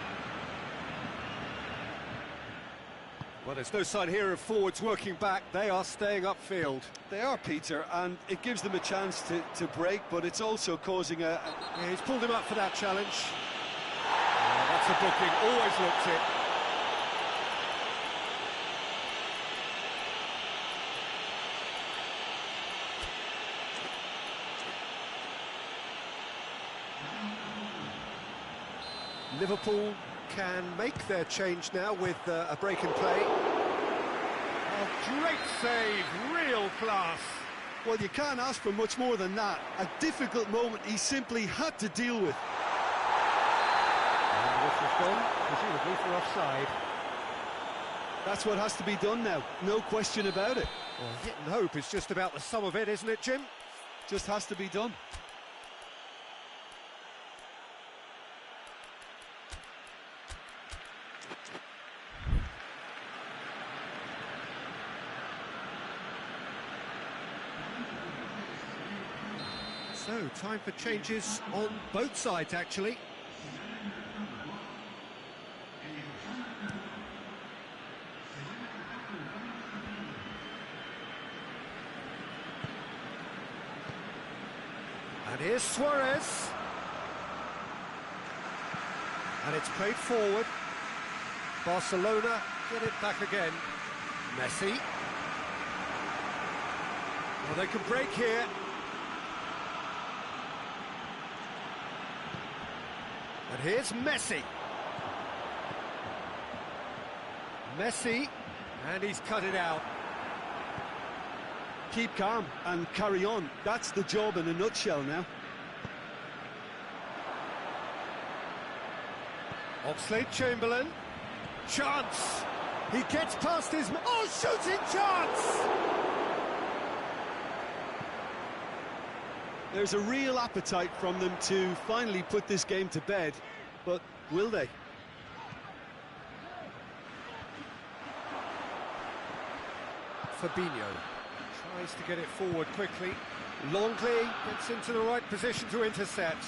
Well, there's no sign here of forwards working back. They are staying upfield. They are, Peter, and it gives them a chance to break, but it's also causing a... Yeah, he's pulled him up for that challenge. Oh, that's a booking, always looked it. Liverpool can make their change now with a break in play. Oh, great save, real class. Well, you can't ask for much more than that. A difficult moment he simply had to deal with. And this was gone, presumably for offside. That's what has to be done now, no question about it. Well, hit and hope is just about the sum of it, isn't it, Jim? Just has to be done. So, time for changes on both sides, actually. And here's Suarez. And it's played forward. Barcelona get it back again. Messi. Well, they can break here. And here's Messi. Messi, and he's cut it out. Keep calm and carry on. That's the job in a nutshell now. Oxlade-Chamberlain. Chance. He gets past his... Oh, shooting chance! There's a real appetite from them to finally put this game to bed, but will they? Fabinho tries to get it forward quickly. Longley gets into the right position to intercept.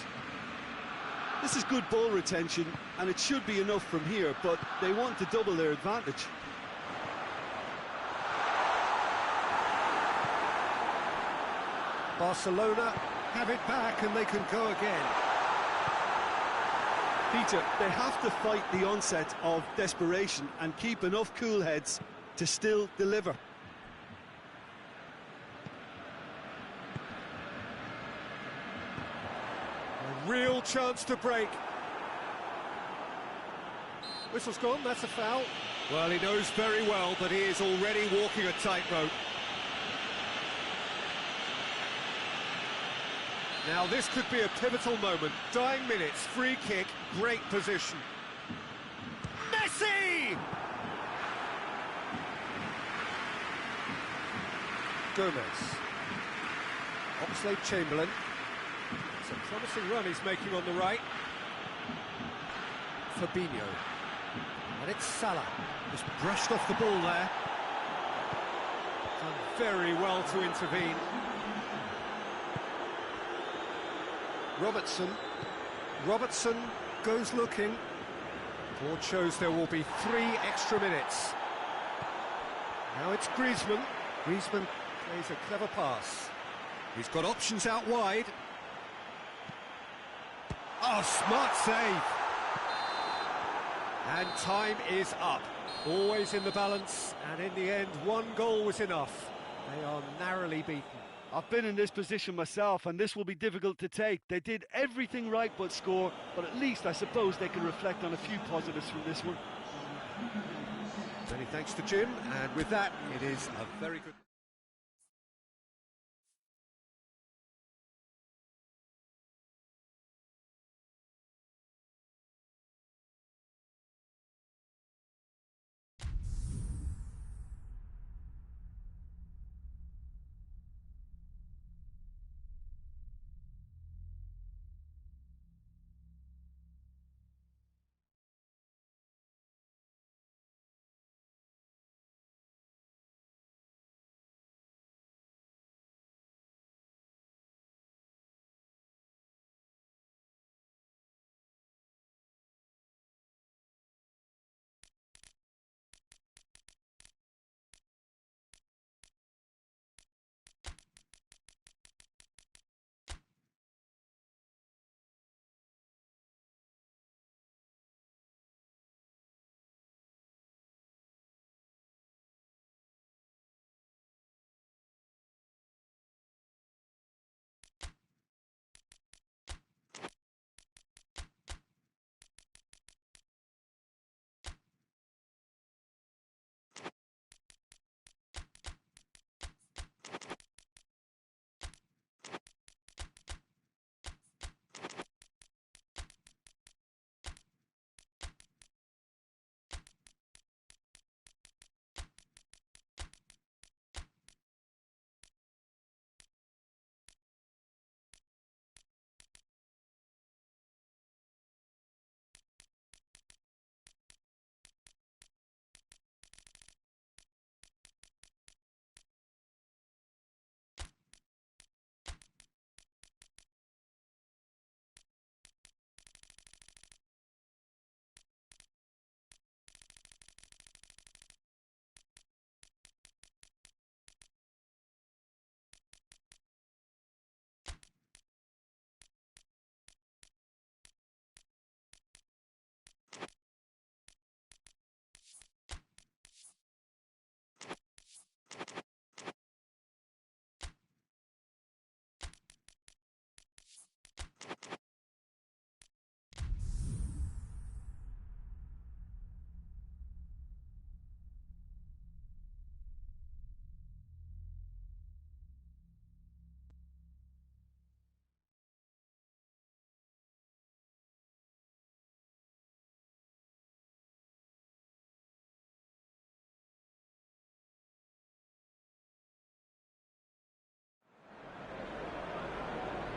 This is good ball retention, and it should be enough from here, but they want to double their advantage. Barcelona have it back and they can go again. Peter, they have to fight the onset of desperation and keep enough cool heads to still deliver. A real chance to break. Whistle's gone, that's a foul. Well, he knows very well that he is already walking a tightrope. Now this could be a pivotal moment. Dying minutes, free kick, great position. Messi! Gomez. Oxlade-Chamberlain. It's a promising run he's making on the right. Fabinho. And it's Salah. Just brushed off the ball there. Done very well to intervene. Robertson goes looking. Board shows there will be 3 extra minutes. Now it's Griezmann. Griezmann plays a clever pass. He's got options out wide. Oh, smart save. And time is up. Always in the balance, and in the end, 1 goal was enough. They are narrowly beaten. I've been in this position myself, and this will be difficult to take. They did everything right but score, but at least I suppose they can reflect on a few positives from this one. Many thanks to Jim, and with that, it is a very good...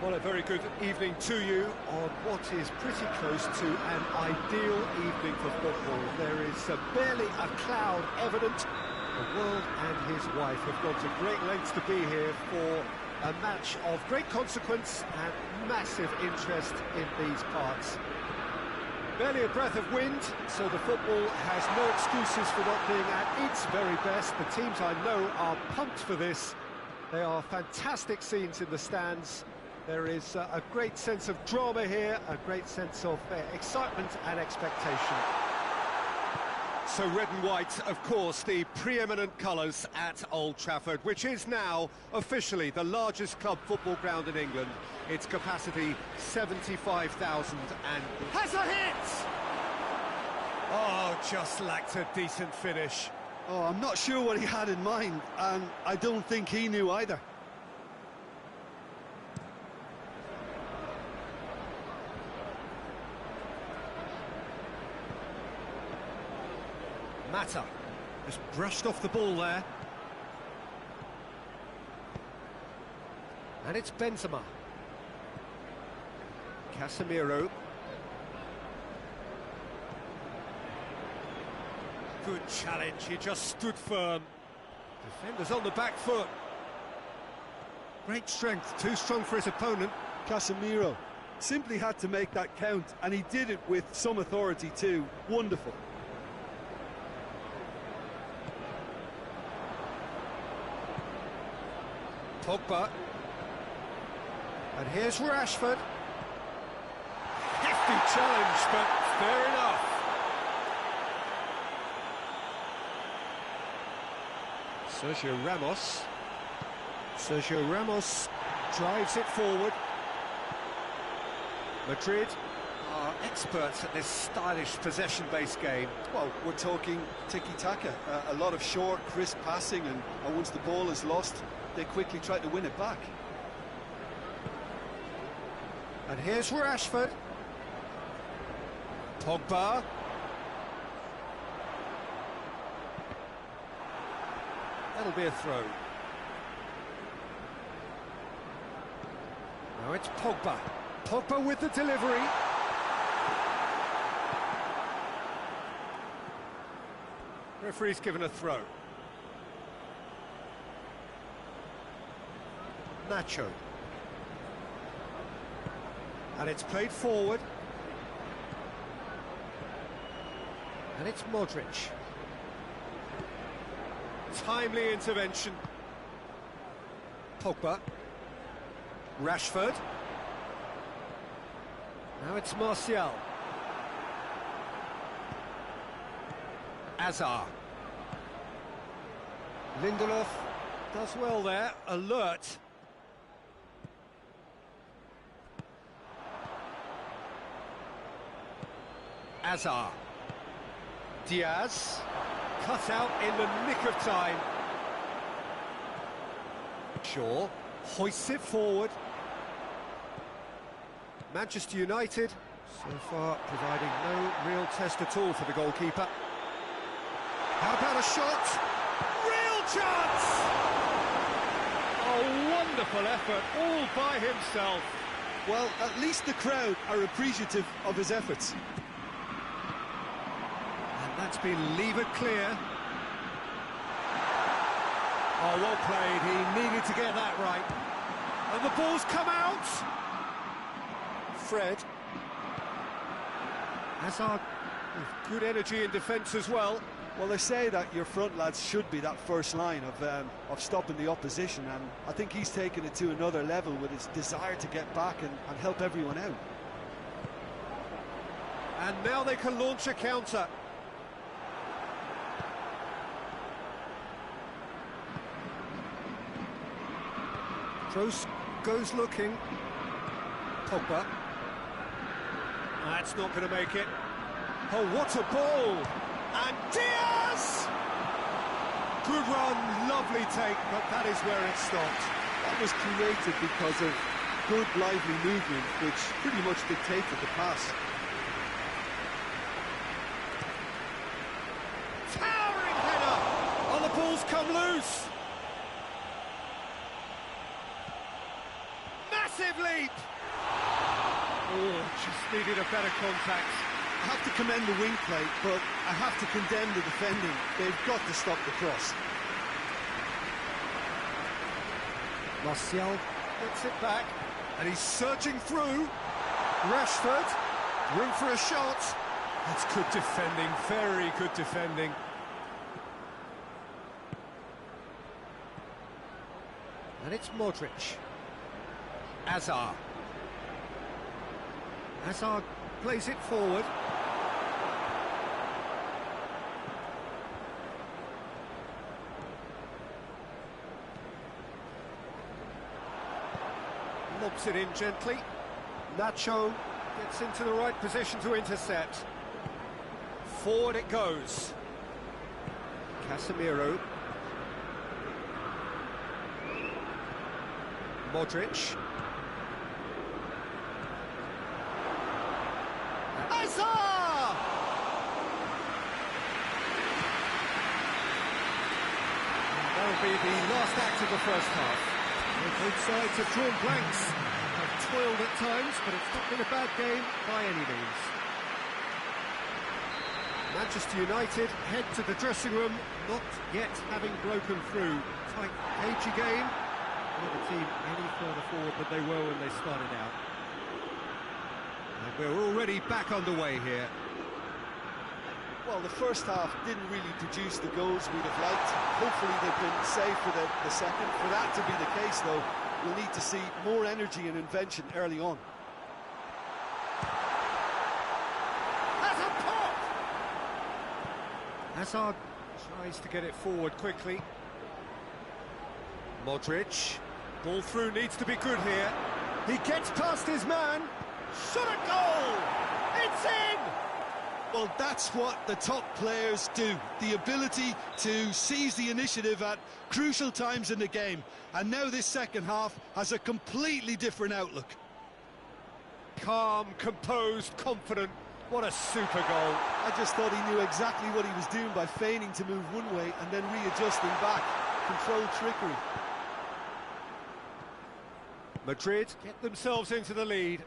Well, a very good evening to you on what is pretty close to an ideal evening for football. There is barely a cloud evident. The world and his wife have gone to great lengths to be here for a match of great consequence and massive interest in these parts. Barely a breath of wind, so the football has no excuses for not being at its very best. The teams I know are pumped for this. They are fantastic scenes in the stands. There is a great sense of drama here, a great sense of excitement and expectation. So red and white, of course, the preeminent colours at Old Trafford, which is now officially the largest club football ground in England. Its capacity 75,000 and has a hit! Oh, just lacked a decent finish. Oh, I'm not sure what he had in mind, and I don't think he knew either. Mata just brushed off the ball there. And it's Benzema. Casemiro. Good challenge, he just stood firm. Defenders on the back foot. Great strength, too strong for his opponent. Casemiro simply had to make that count, and he did it with some authority too. Wonderful. Pogba. And here's Rashford. Hefty challenge, but fair enough. Sergio Ramos. Sergio Ramos drives it forward. Madrid are experts at this stylish possession-based game. Well, we're talking tiki-taka, a lot of short, crisp passing, and once the ball is lost, they quickly try to win it back. And here's Rashford. Pogba. That'll be a throw. Now it's Pogba. Pogba with the delivery. Referee's given a throw. Nacho. And it's played forward. And it's Modric. Timely intervention. Pogba. Rashford. Now it's Martial. Azar. Lindelof does well there, alert. Azar. Diaz. Cut out in the nick of time. Shaw hoists it forward. Manchester United, so far providing no real test at all for the goalkeeper. How about a shot? Real chance! A wonderful effort, all by himself. Well, at least the crowd are appreciative of his efforts. And that's been levered clear. Oh, well played, he needed to get that right. And the ball's come out! Fred. Hazard with good energy in defence as well. Well, they say that your front lads should be that first line of stopping the opposition, and I think he's taken it to another level with his desire to get back and help everyone out. And now they can launch a counter. Kroos goes looking. Pogba. That's not going to make it. Oh, what a ball! And Diaz! Good run, lovely take, but that is where it stopped. That was created because of good, lively movement, which pretty much dictated the pass. Towering header! Oh, the ball's come loose! massive leap! Oh, just needed a better contact. I have to commend the wing play, but I have to condemn the defending. They've got to stop the cross. Martial gets it back, and he's surging through. Rashford, room for a shot. That's good defending, very good defending. And it's Modric. Hazard. Hazard plays it forward. Lobs it in gently. Nacho gets into the right position to intercept. Forward it goes. Casemiro. Modric. Hazard! That'll be the last act of the first half. Both sides have drawn blanks, have toiled at times, but it's not been a bad game by any means. Manchester United head to the dressing room, not yet having broken through. Tight, cagey game. Not a team any further forward than they were when they started out. And we're already back underway here. Well, the first half didn't really produce the goals we'd have liked. Hopefully they've been saved for the second. For that to be the case, though, we'll need to see more energy and invention early on. Hazard pop! Hazard tries to get it forward quickly. Modric, ball through, needs to be good here. He gets past his man. Shot a goal! It's in! Well, that's what the top players do. The ability to seize the initiative at crucial times in the game. And now this second half has a completely different outlook. Calm, composed, confident. What a super goal. I just thought he knew exactly what he was doing by feigning to move one way and then readjusting back. Controlled trickery. Madrid get themselves into the lead.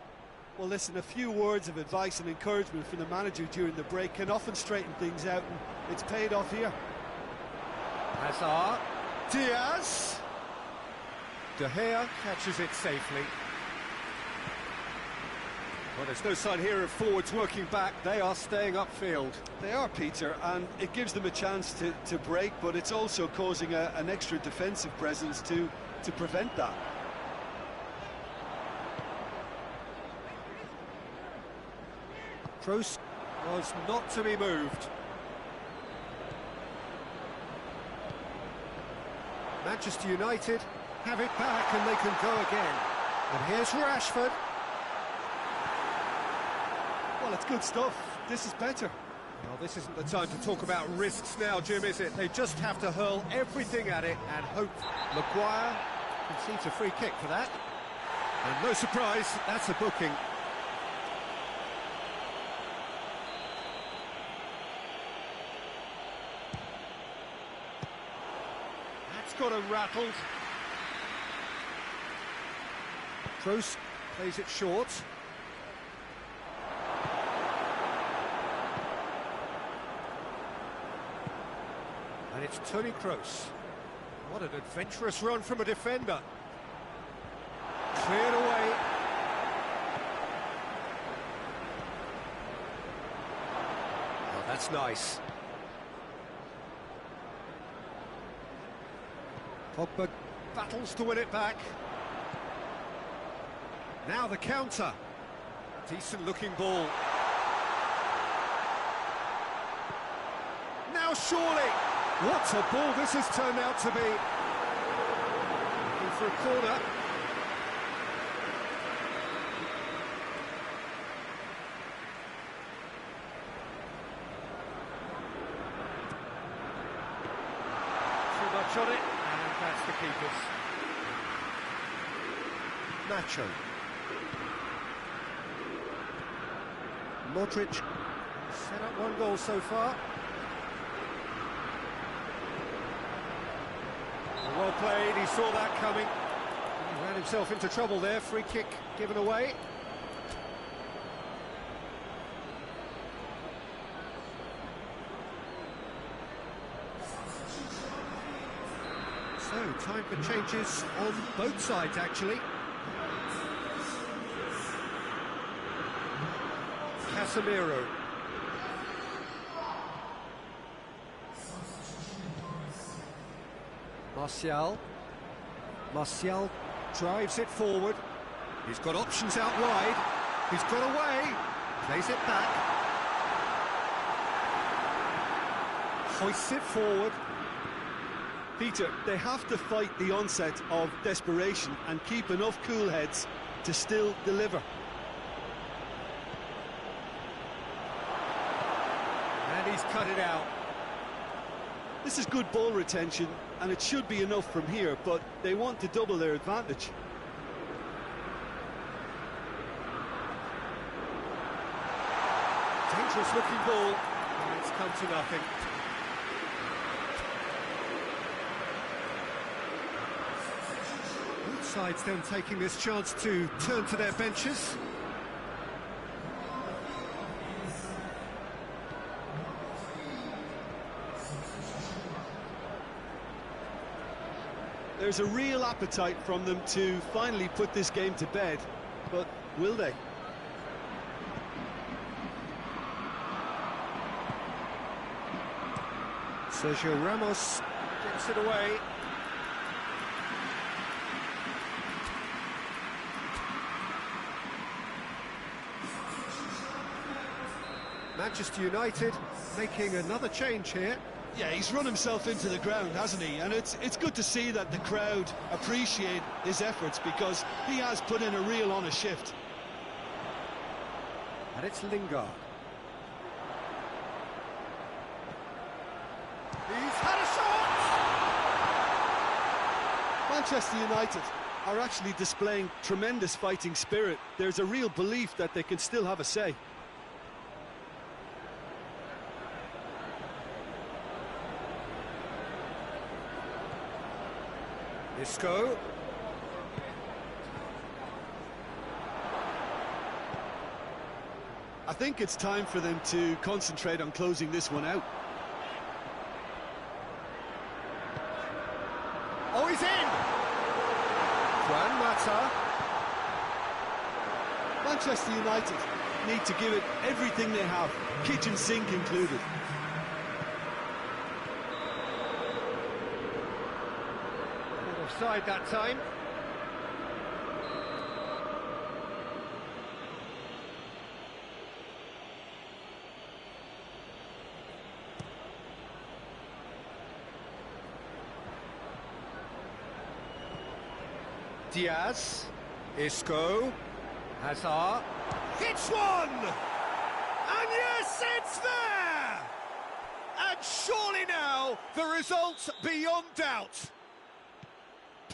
Well, listen, a few words of advice and encouragement from the manager during the break can often straighten things out, and it's paid off here. Hazard, Diaz, De Gea catches it safely. Well, there's no sign here of forwards working back. They are staying upfield. They are, Peter, and it gives them a chance to break, but it's also causing an extra defensive presence to prevent that. Kroos was not to be moved. Manchester United have it back and they can go again. And here's Rashford. Well, it's good stuff. This is better. Well, this isn't the time to talk about risks now, Jim, is it? They just have to hurl everything at it and hope. Maguire concedes a free kick for that. And no surprise, that's a booking. Got him rattled. Kroos plays it short. And it's Toni Kroos. What an adventurous run from a defender. Cleared away. Oh, that's nice. Pogba battles to win it back. Now the counter. Decent looking ball. Now surely. What a ball this has turned out to be. Looking for a corner. Too much on it. That's the keepers. Nacho. Modric set up one goal so far. Well played, he saw that coming. He ran himself into trouble there. Free kick given away. So, time for changes on both sides, actually. Casemiro. Martial drives it forward. He's got options out wide. He's got away. Plays it back. Hoists it forward. Peter, they have to fight the onset of desperation and keep enough cool heads to still deliver. And he's cut it out. This is good ball retention, and it should be enough from here, but they want to double their advantage. Dangerous looking ball, and it's come to nothing. Both sides then taking this chance to turn to their benches. There's a real appetite from them to finally put this game to bed, but will they? Sergio Ramos gets it away. Manchester United making another change here. Yeah, he's run himself into the ground, hasn't he? And it's good to see that the crowd appreciate his efforts, because he has put in a real honest shift. And it's Lingard. He's had a shot! Manchester United are actually displaying tremendous fighting spirit. There's a real belief that they can still have a say. Isco. I think it's time for them to concentrate on closing this one out. Oh, he's in! Juan Mata. Manchester United need to give it everything they have, kitchen sink included. Offside that time. Diaz, Isco, Hazard, hits one! And yes, it's there! And surely now, the result's beyond doubt.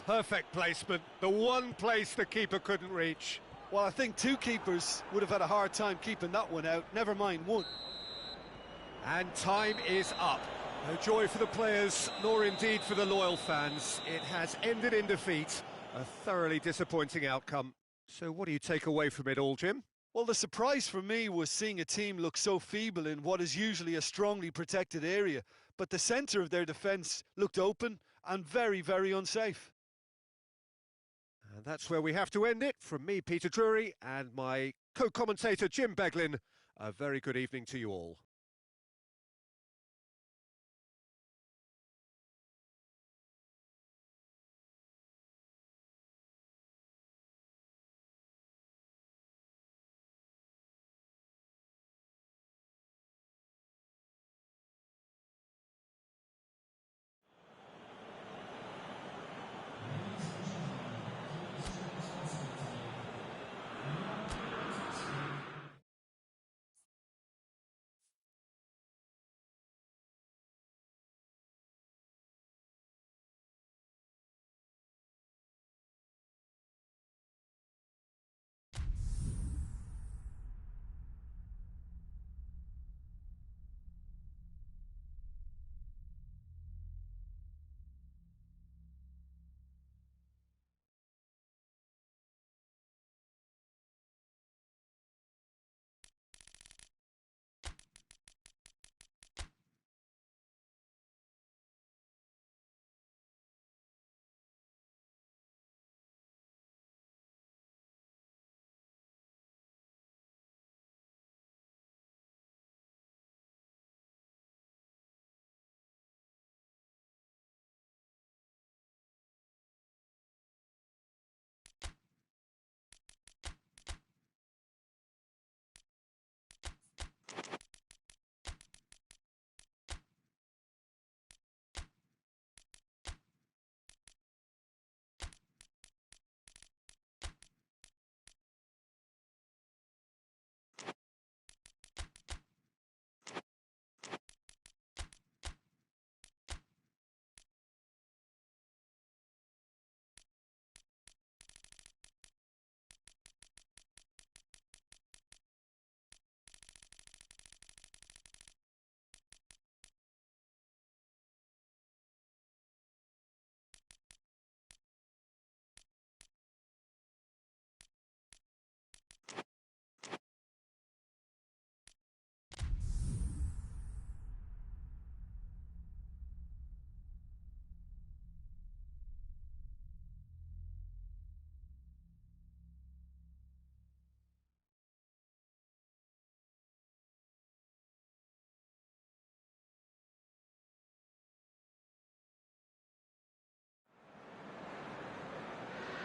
Perfect placement, the one place the keeper couldn't reach. Well, I think two keepers would have had a hard time keeping that one out, never mind one. And time is up. No joy for the players, nor indeed for the loyal fans. It has ended in defeat, a thoroughly disappointing outcome. So what do you take away from it all, Jim? Well, the surprise for me was seeing a team look so feeble in what is usually a strongly protected area, but the centre of their defence looked open and very, very unsafe. And that's where we have to end it. From me, Peter Drury, and my co-commentator, Jim Beglin, a very good evening to you all.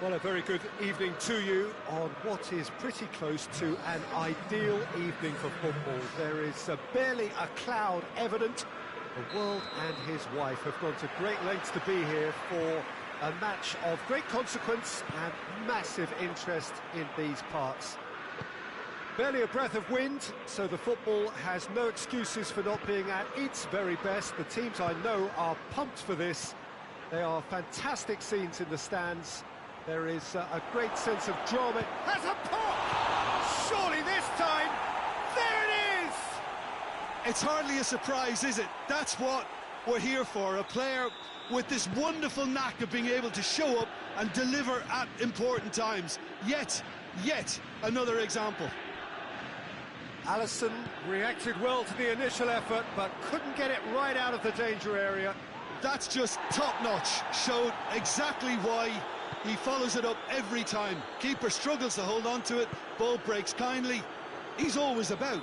Well, a very good evening to you on what is pretty close to an ideal evening for football. There is barely a cloud evident. The world and his wife have gone to great lengths to be here for a match of great consequence and massive interest in these parts. Barely a breath of wind, so the football has no excuses for not being at its very best. The teams I know are pumped for this. They are fantastic scenes in the stands. There is a great sense of drama. Has a pop! Surely this time, there it is! It's hardly a surprise, is it? That's what we're here for, a player with this wonderful knack of being able to show up and deliver at important times. Yet another example. Alisson reacted well to the initial effort, but couldn't get it right out of the danger area. That's just top-notch, showed exactly why he follows it up every time. Keeper struggles to hold on to it, ball breaks kindly. He's always about.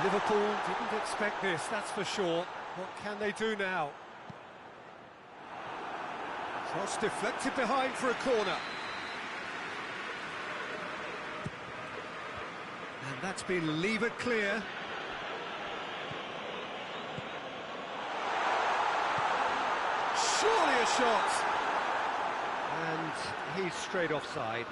Liverpool didn't expect this, that's for sure. What can they do now? Cross deflected behind for a corner. And that's been levered clear. Surely a shot. And he's straight offside.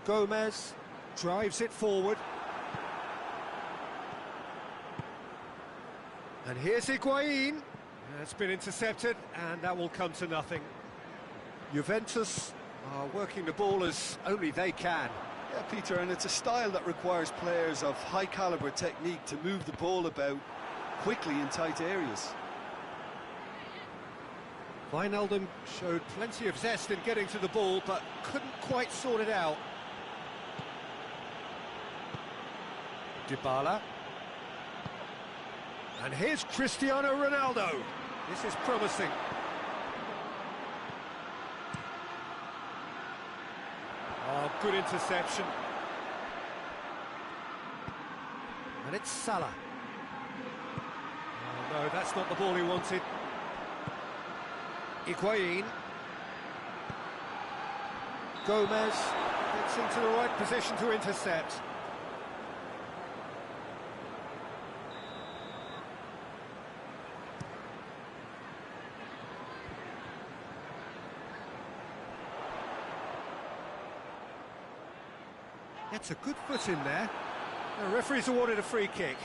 Gomez drives it forward. And here's Higuain. It's been intercepted, and that will come to nothing. Juventus are working the ball as only they can. Yeah, Peter, and it's a style that requires players of high-caliber technique to move the ball about quickly in tight areas. Wijnaldum showed plenty of zest in getting to the ball, but couldn't quite sort it out. Dybala. And here's Cristiano Ronaldo. This is promising. Oh, good interception. And it's Salah. Oh, no, that's not the ball he wanted. Higuain. Gomez gets into the right position to intercept. That's a good foot in there. The referee's awarded a free kick.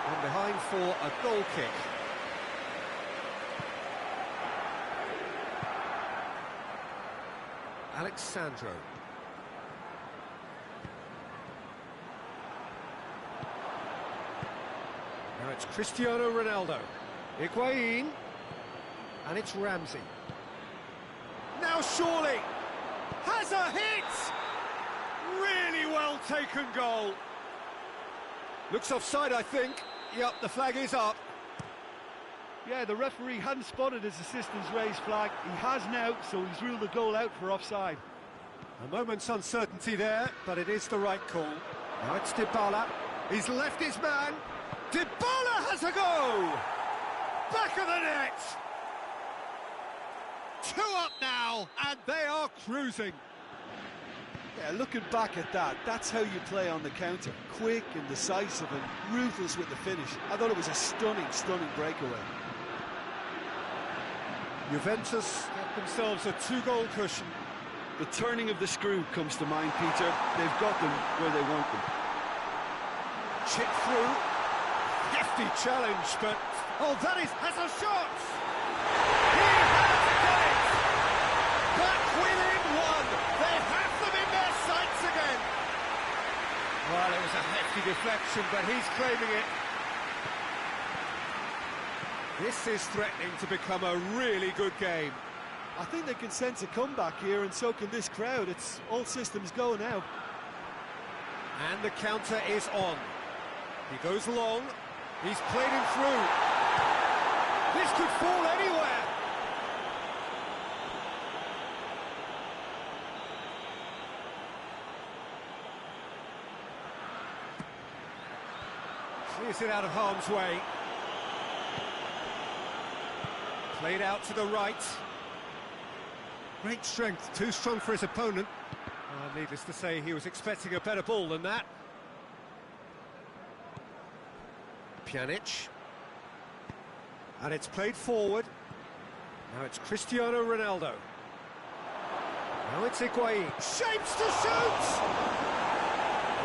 And behind for a goal kick. Alexandro. Now it's Cristiano Ronaldo. Higuain. And it's Ramsey. Now surely has a hit! Really well taken goal. Looks offside, I think. Yep, the flag is up. Yeah, the referee hadn't spotted his assistant's raised flag. He has now, so he's ruled the goal out for offside. A moment's uncertainty there, but it is the right call. Now it's Dybala. He's left his man. Dybala has a go! Back of the net! 2 up now, and they are cruising. Yeah, looking back at that, that's how you play on the counter. Quick and decisive and ruthless with the finish. I thought it was a stunning breakaway. Juventus get themselves a 2-goal cushion. The turning of the screw comes to mind, Peter. They've got them where they want them. Chip through. Hefty challenge, but... Oh, that has a shot! He has got it! Back within 1. They have them in their sights again. Well, it was a hefty deflection, but he's claiming it. This is threatening to become a really good game. I think they can sense a comeback here, and so can this crowd. It's all systems go now. And the counter is on. He goes long. He's played him through. This could fall anywhere. Clears it out of harm's way. Played out to the right. Great strength, too strong for his opponent. Needless to say, he was expecting a better ball than that. Pjanic. And it's played forward. Now it's Cristiano Ronaldo. Now it's Higuain. Shapes to shoot!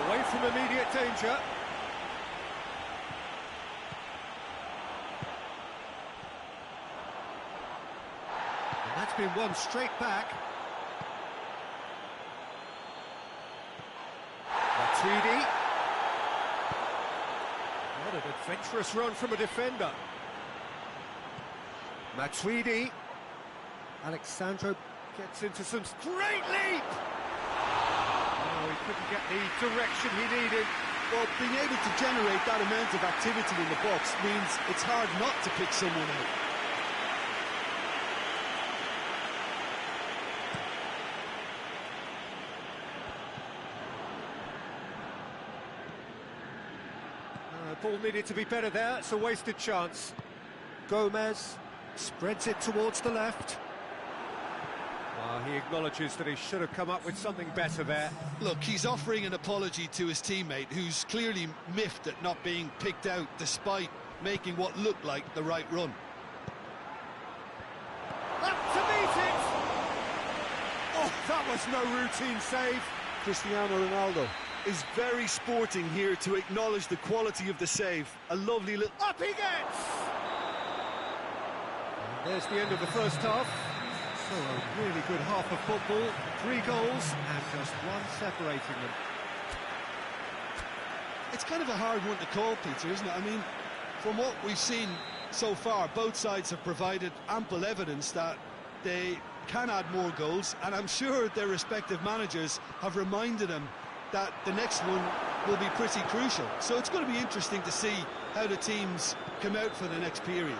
Away from immediate danger. And that's been won straight back. Matuidi. What an adventurous run from a defender. Matuidi. Alexandro gets into some great leap! Oh, he couldn't get the direction he needed. Well, being able to generate that amount of activity in the box means it's hard not to pick someone out. Ball needed to be better there, it's a wasted chance. Gomez spreads it towards the left. He acknowledges that he should have come up with something better there. Look, he's offering an apology to his teammate, who's clearly miffed at not being picked out despite making what looked like the right run. Up to meet it! Oh, that was no routine save. Cristiano Ronaldo is very sporting here to acknowledge the quality of the save. A lovely little... Up he gets! And there's the end of the first half. So a really good half of football. 3 goals and just one separating them. It's kind of a hard one to call, Peter, isn't it? I mean, from what we've seen so far, both sides have provided ample evidence that they can add more goals, and I'm sure their respective managers have reminded them that the next one will be pretty crucial. So it's going to be interesting to see how the teams come out for the next period.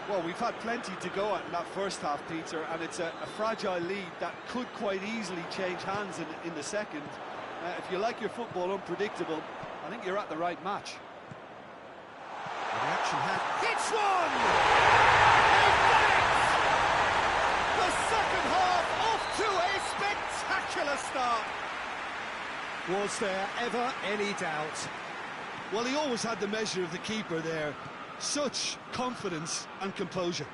Well, we've had plenty to go at in that first half, Peter, and it's a fragile lead that could quite easily change hands in the second. If you like your football unpredictable, I think you're at the right match. The reaction hits one! They've done it! The second half off to a spectacular start. Was there ever any doubt? Well, he always had the measure of the keeper there. Such confidence and composure.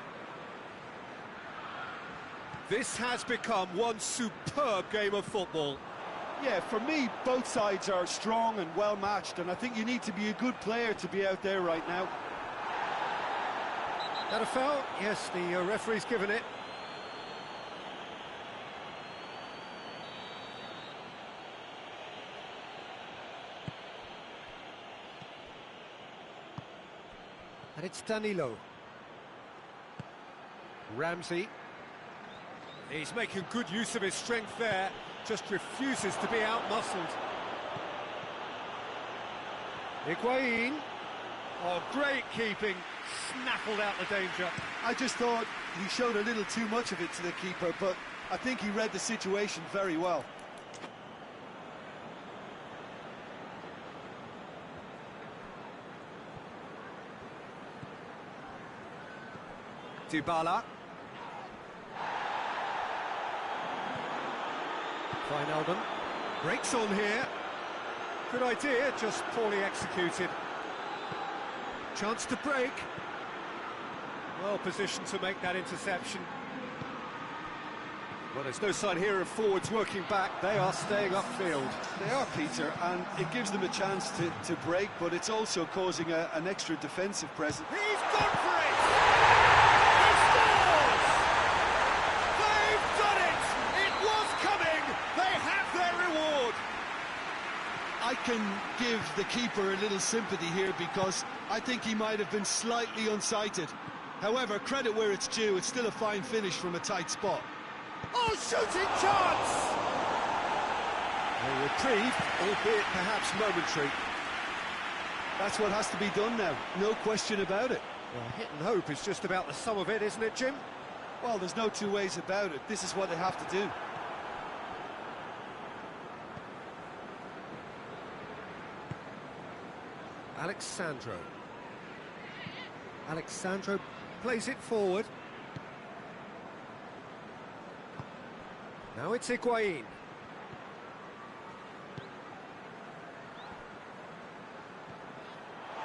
This has become one superb game of football. Yeah, for me, both sides are strong and well matched, and I think you need to be a good player to be out there right now. That a foul? Yes, the referee's given it. And it's Danilo. Ramsey. He's making good use of his strength there, just refuses to be out-muscled. Higuain. Oh, great keeping, snaffled out the danger. I just thought he showed a little too much of it to the keeper, but I think he read the situation very well. Dybala. Wijnaldum breaks on here. Good idea, just poorly executed. Chance to break. Well positioned to make that interception. Well, there's no sign here of forwards working back. They are staying upfield. They are, Peter, and it gives them a chance to break, but it's also causing an extra defensive presence. He's gone for it! He scores! They've done it! It was coming! They have their reward! I can give the keeper a little sympathy here because I think he might have been slightly unsighted. However, credit where it's due, it's still a fine finish from a tight spot. Oh, shooting chance! A reprieve, albeit perhaps momentary. That's what has to be done now, no question about it. Well, hit and hope is just about the sum of it, isn't it, Jim? Well, there's no two ways about it. This is what they have to do. Alexandro plays it forward. Now it's Higuain.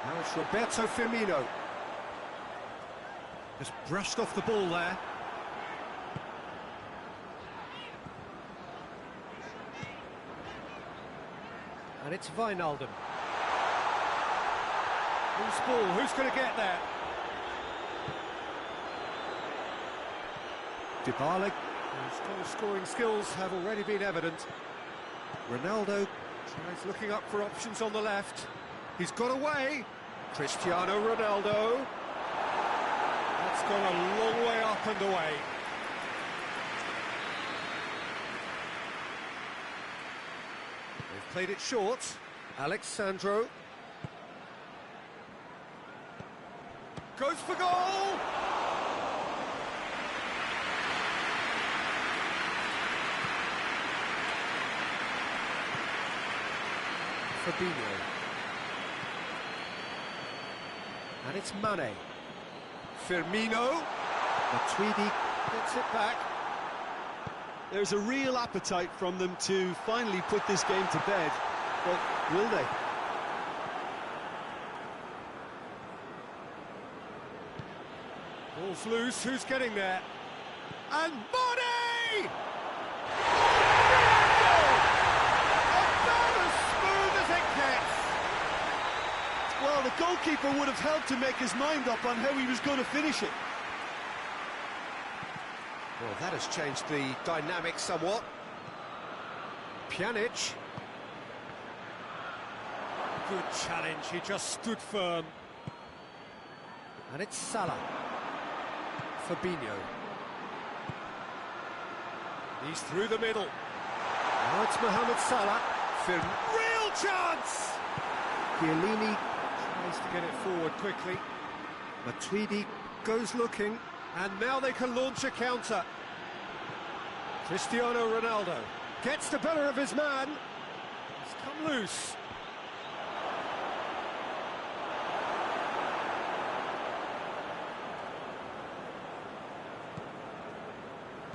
Now it's Roberto Firmino. Just brushed off the ball there. And it's Wijnaldum. Who's ball? Who's going to get there? Dybala, whose goal-scoring skills have already been evident. Ronaldo tries looking up for options on the left. He's got away. Cristiano Ronaldo. That's gone a long way up and away. They've played it short. Alexandro. Goes for goal! Fabinho. And it's Mane. Firmino. Matuidi gets it back. There's a real appetite from them to finally put this game to bed, but will they? Ball's loose, who's getting there? And Mane! About as smooth as it gets! Well, the goalkeeper would have helped to make his mind up on how he was going to finish it. Well, that has changed the dynamic somewhat. Pjanic. Good challenge, he just stood firm. And it's Salah. Fabinho. He's through the middle. Now it's Mohamed Salah. Real chance! Chiellini tries to get it forward quickly. Matuidi goes looking, and now they can launch a counter. Cristiano Ronaldo gets the better of his man. He's come loose.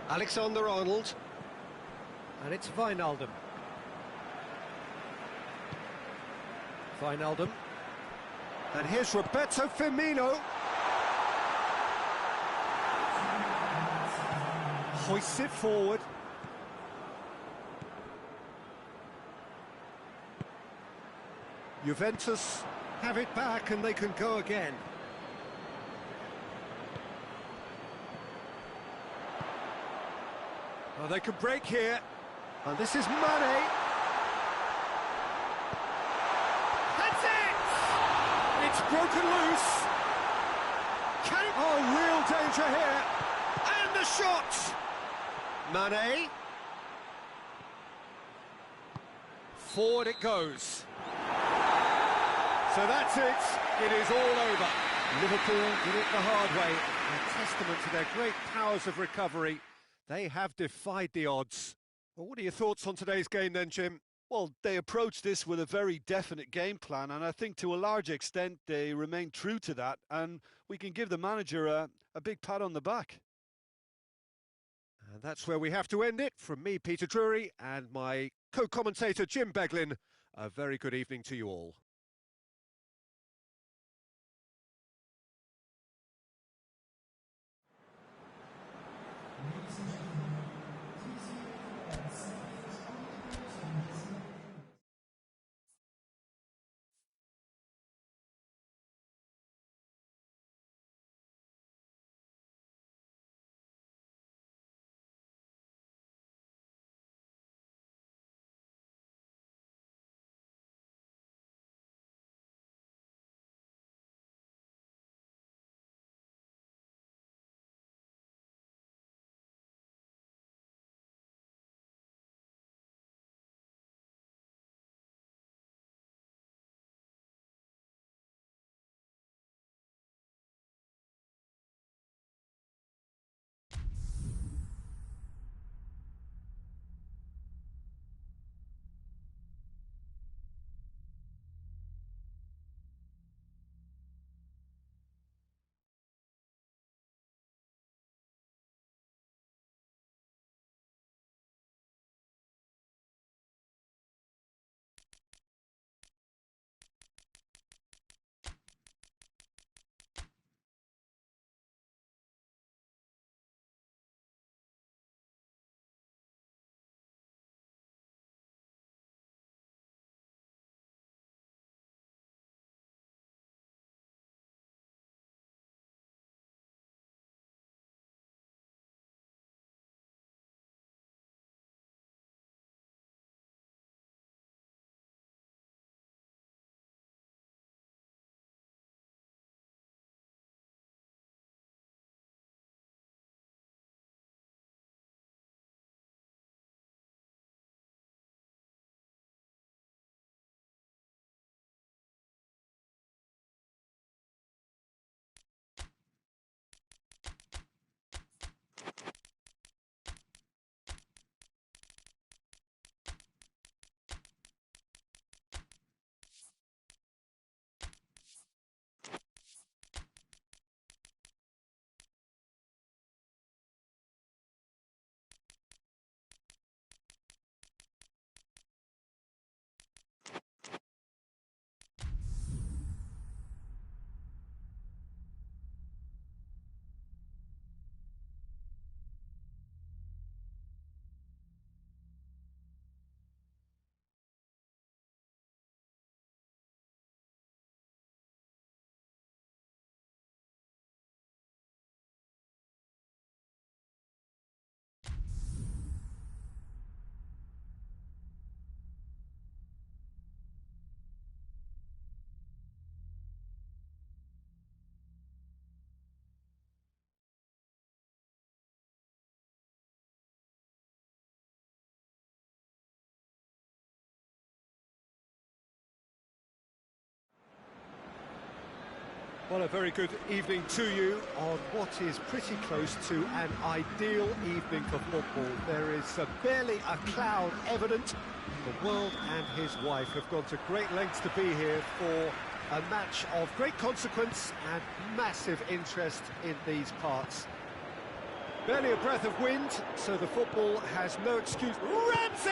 Alexander-Arnold. And it's Wijnaldum. Wijnaldum. And here's Roberto Firmino. Hoists it forward. Juventus have it back and they can go again. Well, they can break here. And this is Mane. That's it! It's broken loose. Can it... Oh, real danger here. And the shot! Mane. Forward it goes. So that's it. It is all over. Liverpool did it the hard way. A testament to their great powers of recovery. They have defied the odds. Well, what are your thoughts on today's game then, Jim? Well, they approached this with a very definite game plan, and I think to a large extent they remain true to that, and we can give the manager a big pat on the back. And that's where we have to end it. From me, Peter Drury, and my co-commentator, Jim Beglin, a very good evening to you all. Well, a very good evening to you on what is pretty close to an ideal evening for football. There is barely a cloud evident. The world and his wife have gone to great lengths to be here for a match of great consequence and massive interest in these parts. Barely a breath of wind, so the football has no excuse. Ramsey!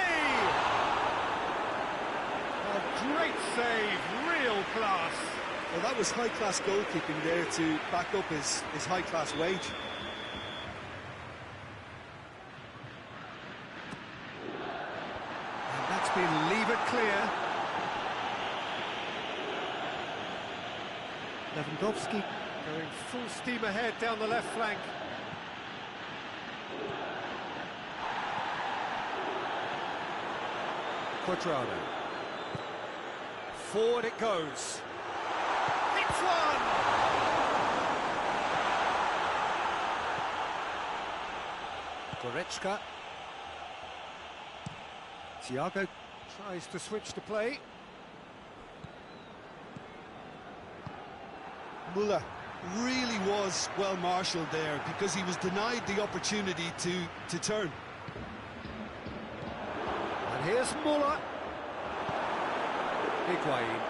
A great save, real class. Well, that was high-class goalkeeping there to back up his high-class wage. And that's been levered clear. Lewandowski going full steam ahead down the left flank. Quadrado. Forward it goes. Hits one! Goretzka. Thiago tries to switch the play. Muller really was well marshalled there because he was denied the opportunity to turn. And here's Muller. Higuain.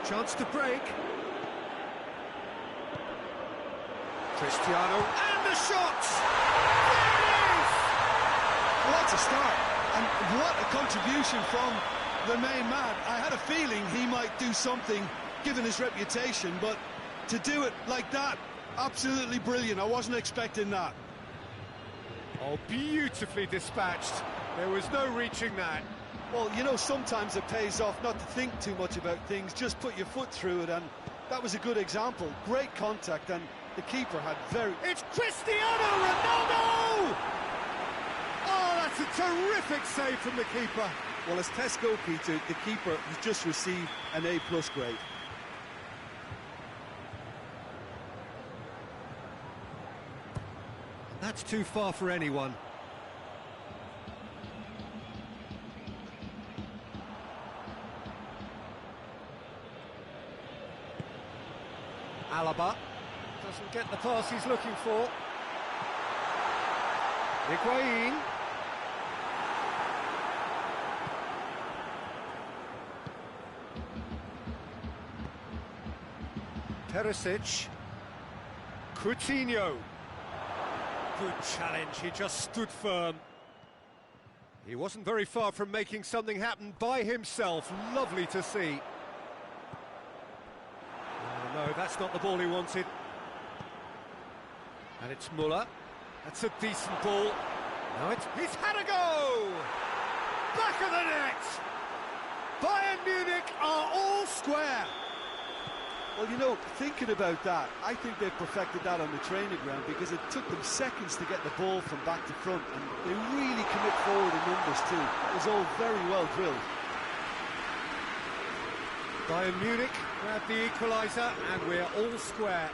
Chance to break. Cristiano, and the shot! There it is! What a start, and what a contribution from the main man. I had a feeling he might do something given his reputation, but to do it like that, absolutely brilliant. I wasn't expecting that. Oh, beautifully dispatched. There was no reaching that. Well, you know, sometimes it pays off not to think too much about things, just put your foot through it, and that was a good example. Great contact, and the keeper had very... It's Cristiano Ronaldo! Oh, that's a terrific save from the keeper. Well, as Tesco, Peter, the keeper has just received an A+ grade. That's too far for anyone. Alaba doesn't get the pass he's looking for. Higuain. Perisic. Coutinho. Good challenge, he just stood firm. He wasn't very far from making something happen by himself. Lovely to see. Oh, no, that's not the ball he wanted. And it's Muller. That's a decent ball. Now he's had a go! Back of the net! Bayern Munich are all square. Well, you know, thinking about that, I think they've perfected that on the training ground because it took them seconds to get the ball from back to front, and they really commit forward in numbers too. It was all very well drilled. Bayern Munich grab the equaliser, and we're all square.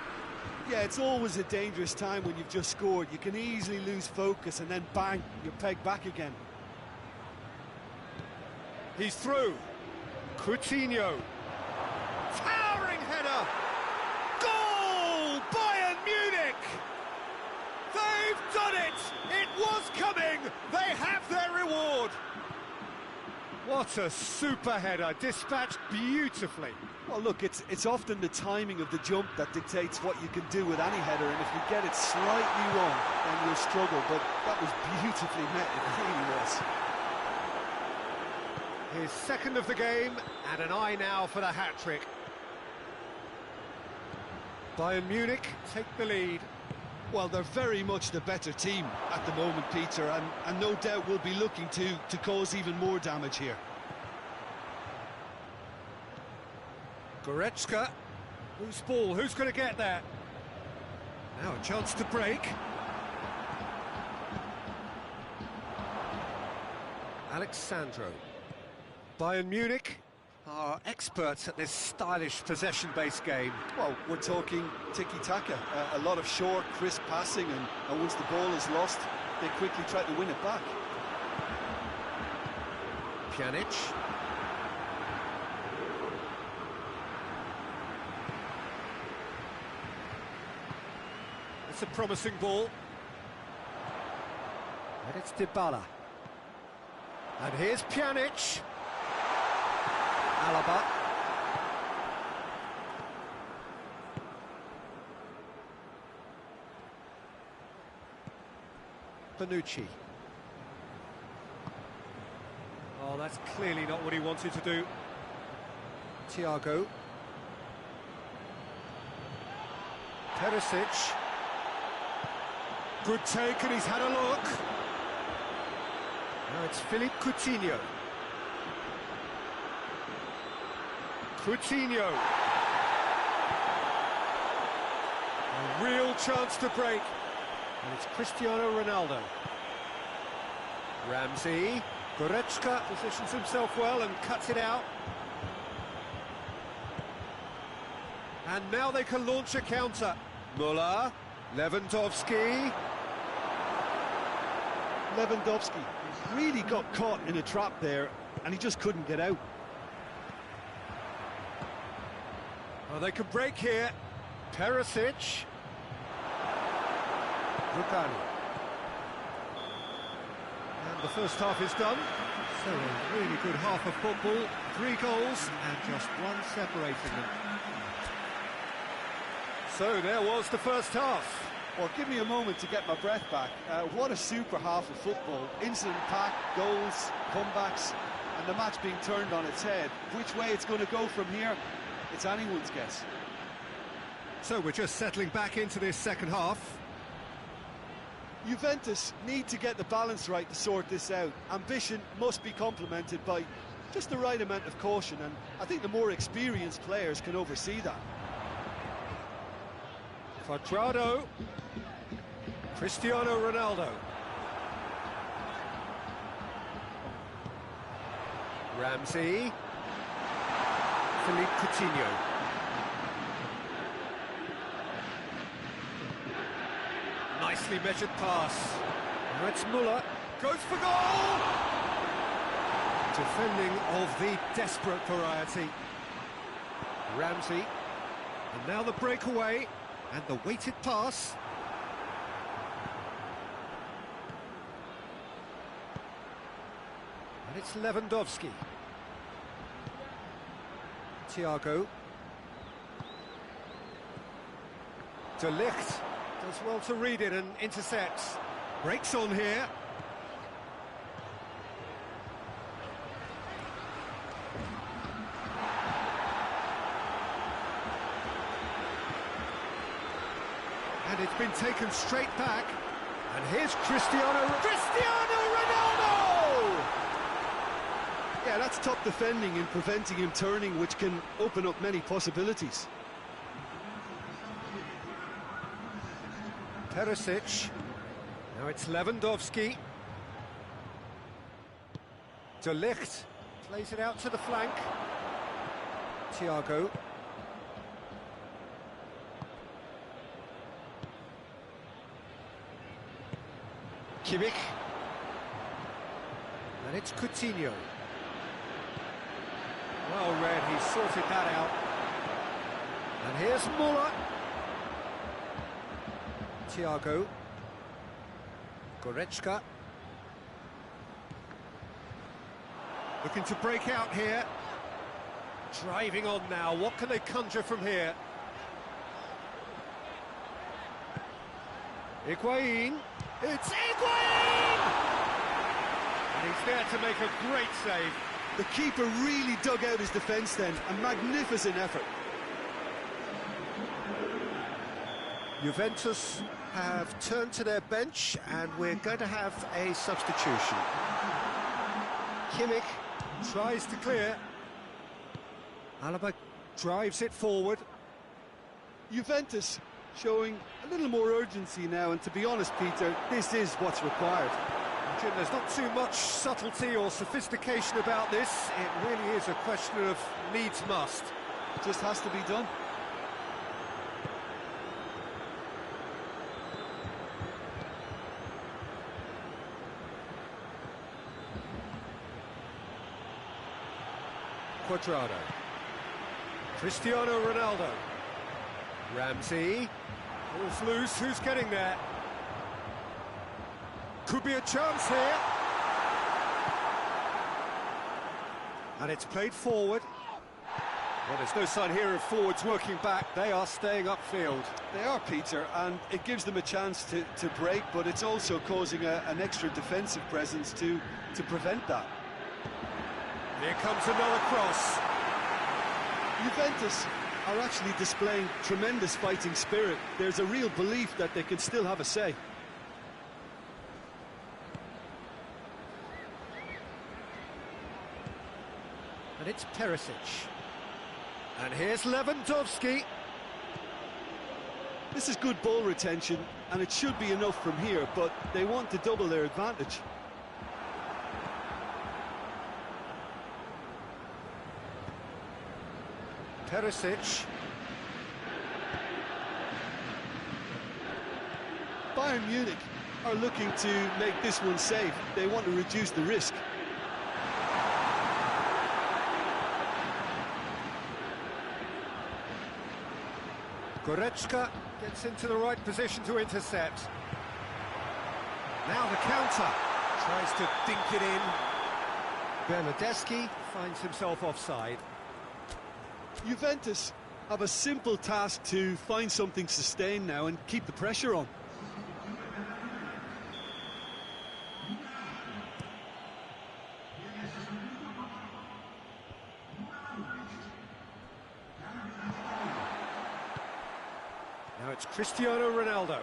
Yeah, it's always a dangerous time when you've just scored. You can easily lose focus and then bang, you're pegged back again. He's through. Coutinho. Towering header! Goal! Bayern Munich! They've done it! It was coming! They have their reward! What a super header, dispatched beautifully. Well, look, it's often the timing of the jump that dictates what you can do with any header, and if you get it slightly wrong, then you'll struggle, but that was beautifully met, it really was. His second of the game, and an eye now for the hat-trick. Bayern Munich take the lead. Well, they're very much the better team at the moment, Peter, and no doubt will be looking to cause even more damage here. Goretzka. Whose ball? Who's going to get there? Now a chance to break. Alexandro. Bayern Munich are experts at this stylish possession-based game. Well, we're talking tiki-taka, a lot of short, crisp passing, and once the ball is lost, they quickly try to win it back. Pjanic. That's a promising ball. And it's Dybala. And here's Pjanic. Alaba. Bonucci. Oh, that's clearly not what he wanted to do. Thiago. Perisic. Good take, and he's had a look. Now it's Philippe Coutinho. Coutinho. A real chance to break. And it's Cristiano Ronaldo. Ramsey. Goretzka positions himself well and cuts it out. And now they can launch a counter. Müller. Lewandowski. Lewandowski really got caught in a trap there, and he just couldn't get out. Oh, they could break here. Perisic. Rugani. And the first half is done. So a really good half of football. 3 goals and just one separating them. So there was the first half. Well, give me a moment to get my breath back. What a super half of football. Incident-packed, goals, comebacks, and the match being turned on its head. Which way it's going to go from here, it's anyone's guess. So we're just settling back into this second half. Juventus need to get the balance right to sort this out. Ambition must be complemented by just the right amount of caution, and I think the more experienced players can oversee that. Quadrado. Cristiano Ronaldo. Ramsey. Philippe Coutinho. Nicely measured pass. Now it's Müller. Goes for goal! Defending of the desperate variety. Ramsey. And now the breakaway. And the weighted pass. And it's Lewandowski. Thiago. De Ligt does well to read it and intercepts. Breaks on here. And it's been taken straight back. And here's Cristiano Ronaldo! Yeah, that's top defending and preventing him turning, which can open up many possibilities. Perisic. Now it's Lewandowski. De Ligt plays it out to the flank. Thiago. Kimmich. And it's Coutinho. Well read, he sorted that out. And here's Müller. Thiago. Goretzka. Looking to break out here. Driving on now, what can they conjure from here? Higuain. It's Higuain! And he's there to make a great save. The keeper really dug out his defence then, a magnificent effort. Juventus have turned to their bench and we're going to have a substitution. Kimmich tries to clear. Alaba drives it forward. Juventus showing a little more urgency now, and to be honest, Peter, this is what's required. Jim, there's not too much subtlety or sophistication about this. It really is a question of needs must. It just has to be done. Quadrado. Cristiano Ronaldo. Ramsey. Ball's loose, who's getting there? Could be a chance here. And it's played forward. Well, there's no sign here of forwards working back. They are staying upfield. They are, Peter, and it gives them a chance to break, but it's also causing an extra defensive presence to prevent that. Here comes another cross. Juventus are actually displaying tremendous fighting spirit. There's a real belief that they can still have a say. And it's Perisic. And here's Lewandowski. This is good ball retention, and it should be enough from here, but they want to double their advantage. Perisic. Bayern Munich are looking to make this one safe. They want to reduce the risk. Goretzka gets into the right position to intercept. Now the counter. Tries to dink it in. Bernardeschi finds himself offside. Juventus have a simple task to find something sustained now and keep the pressure on. Now it's Cristiano Ronaldo.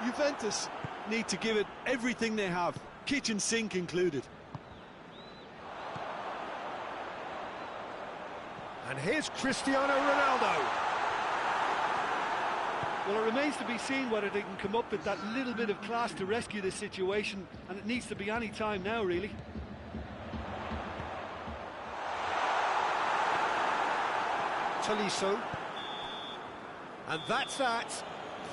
Juventus need to give it everything they have, kitchen sink included. And here's Cristiano Ronaldo. Well, it remains to be seen whether they can come up with that little bit of class to rescue this situation, and it needs to be any time now, really. Tolisso. And that's that.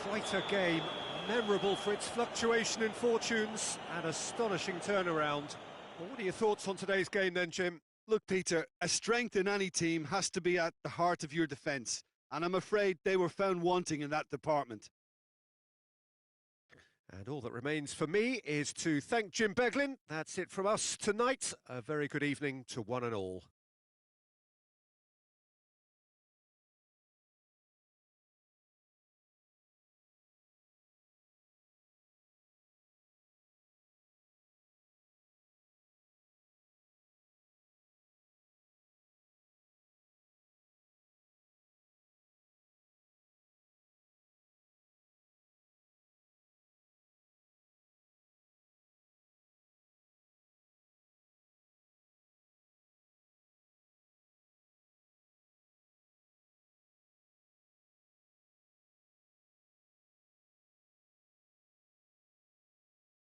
Quite a game, memorable for its fluctuation in fortunes and astonishing turnaround. Well, what are your thoughts on today's game then, Jim? Look, Peter, a strength in any team has to be at the heart of your defence, and I'm afraid they were found wanting in that department. And all that remains for me is to thank Jim Beglin. That's it from us tonight. A very good evening to one and all.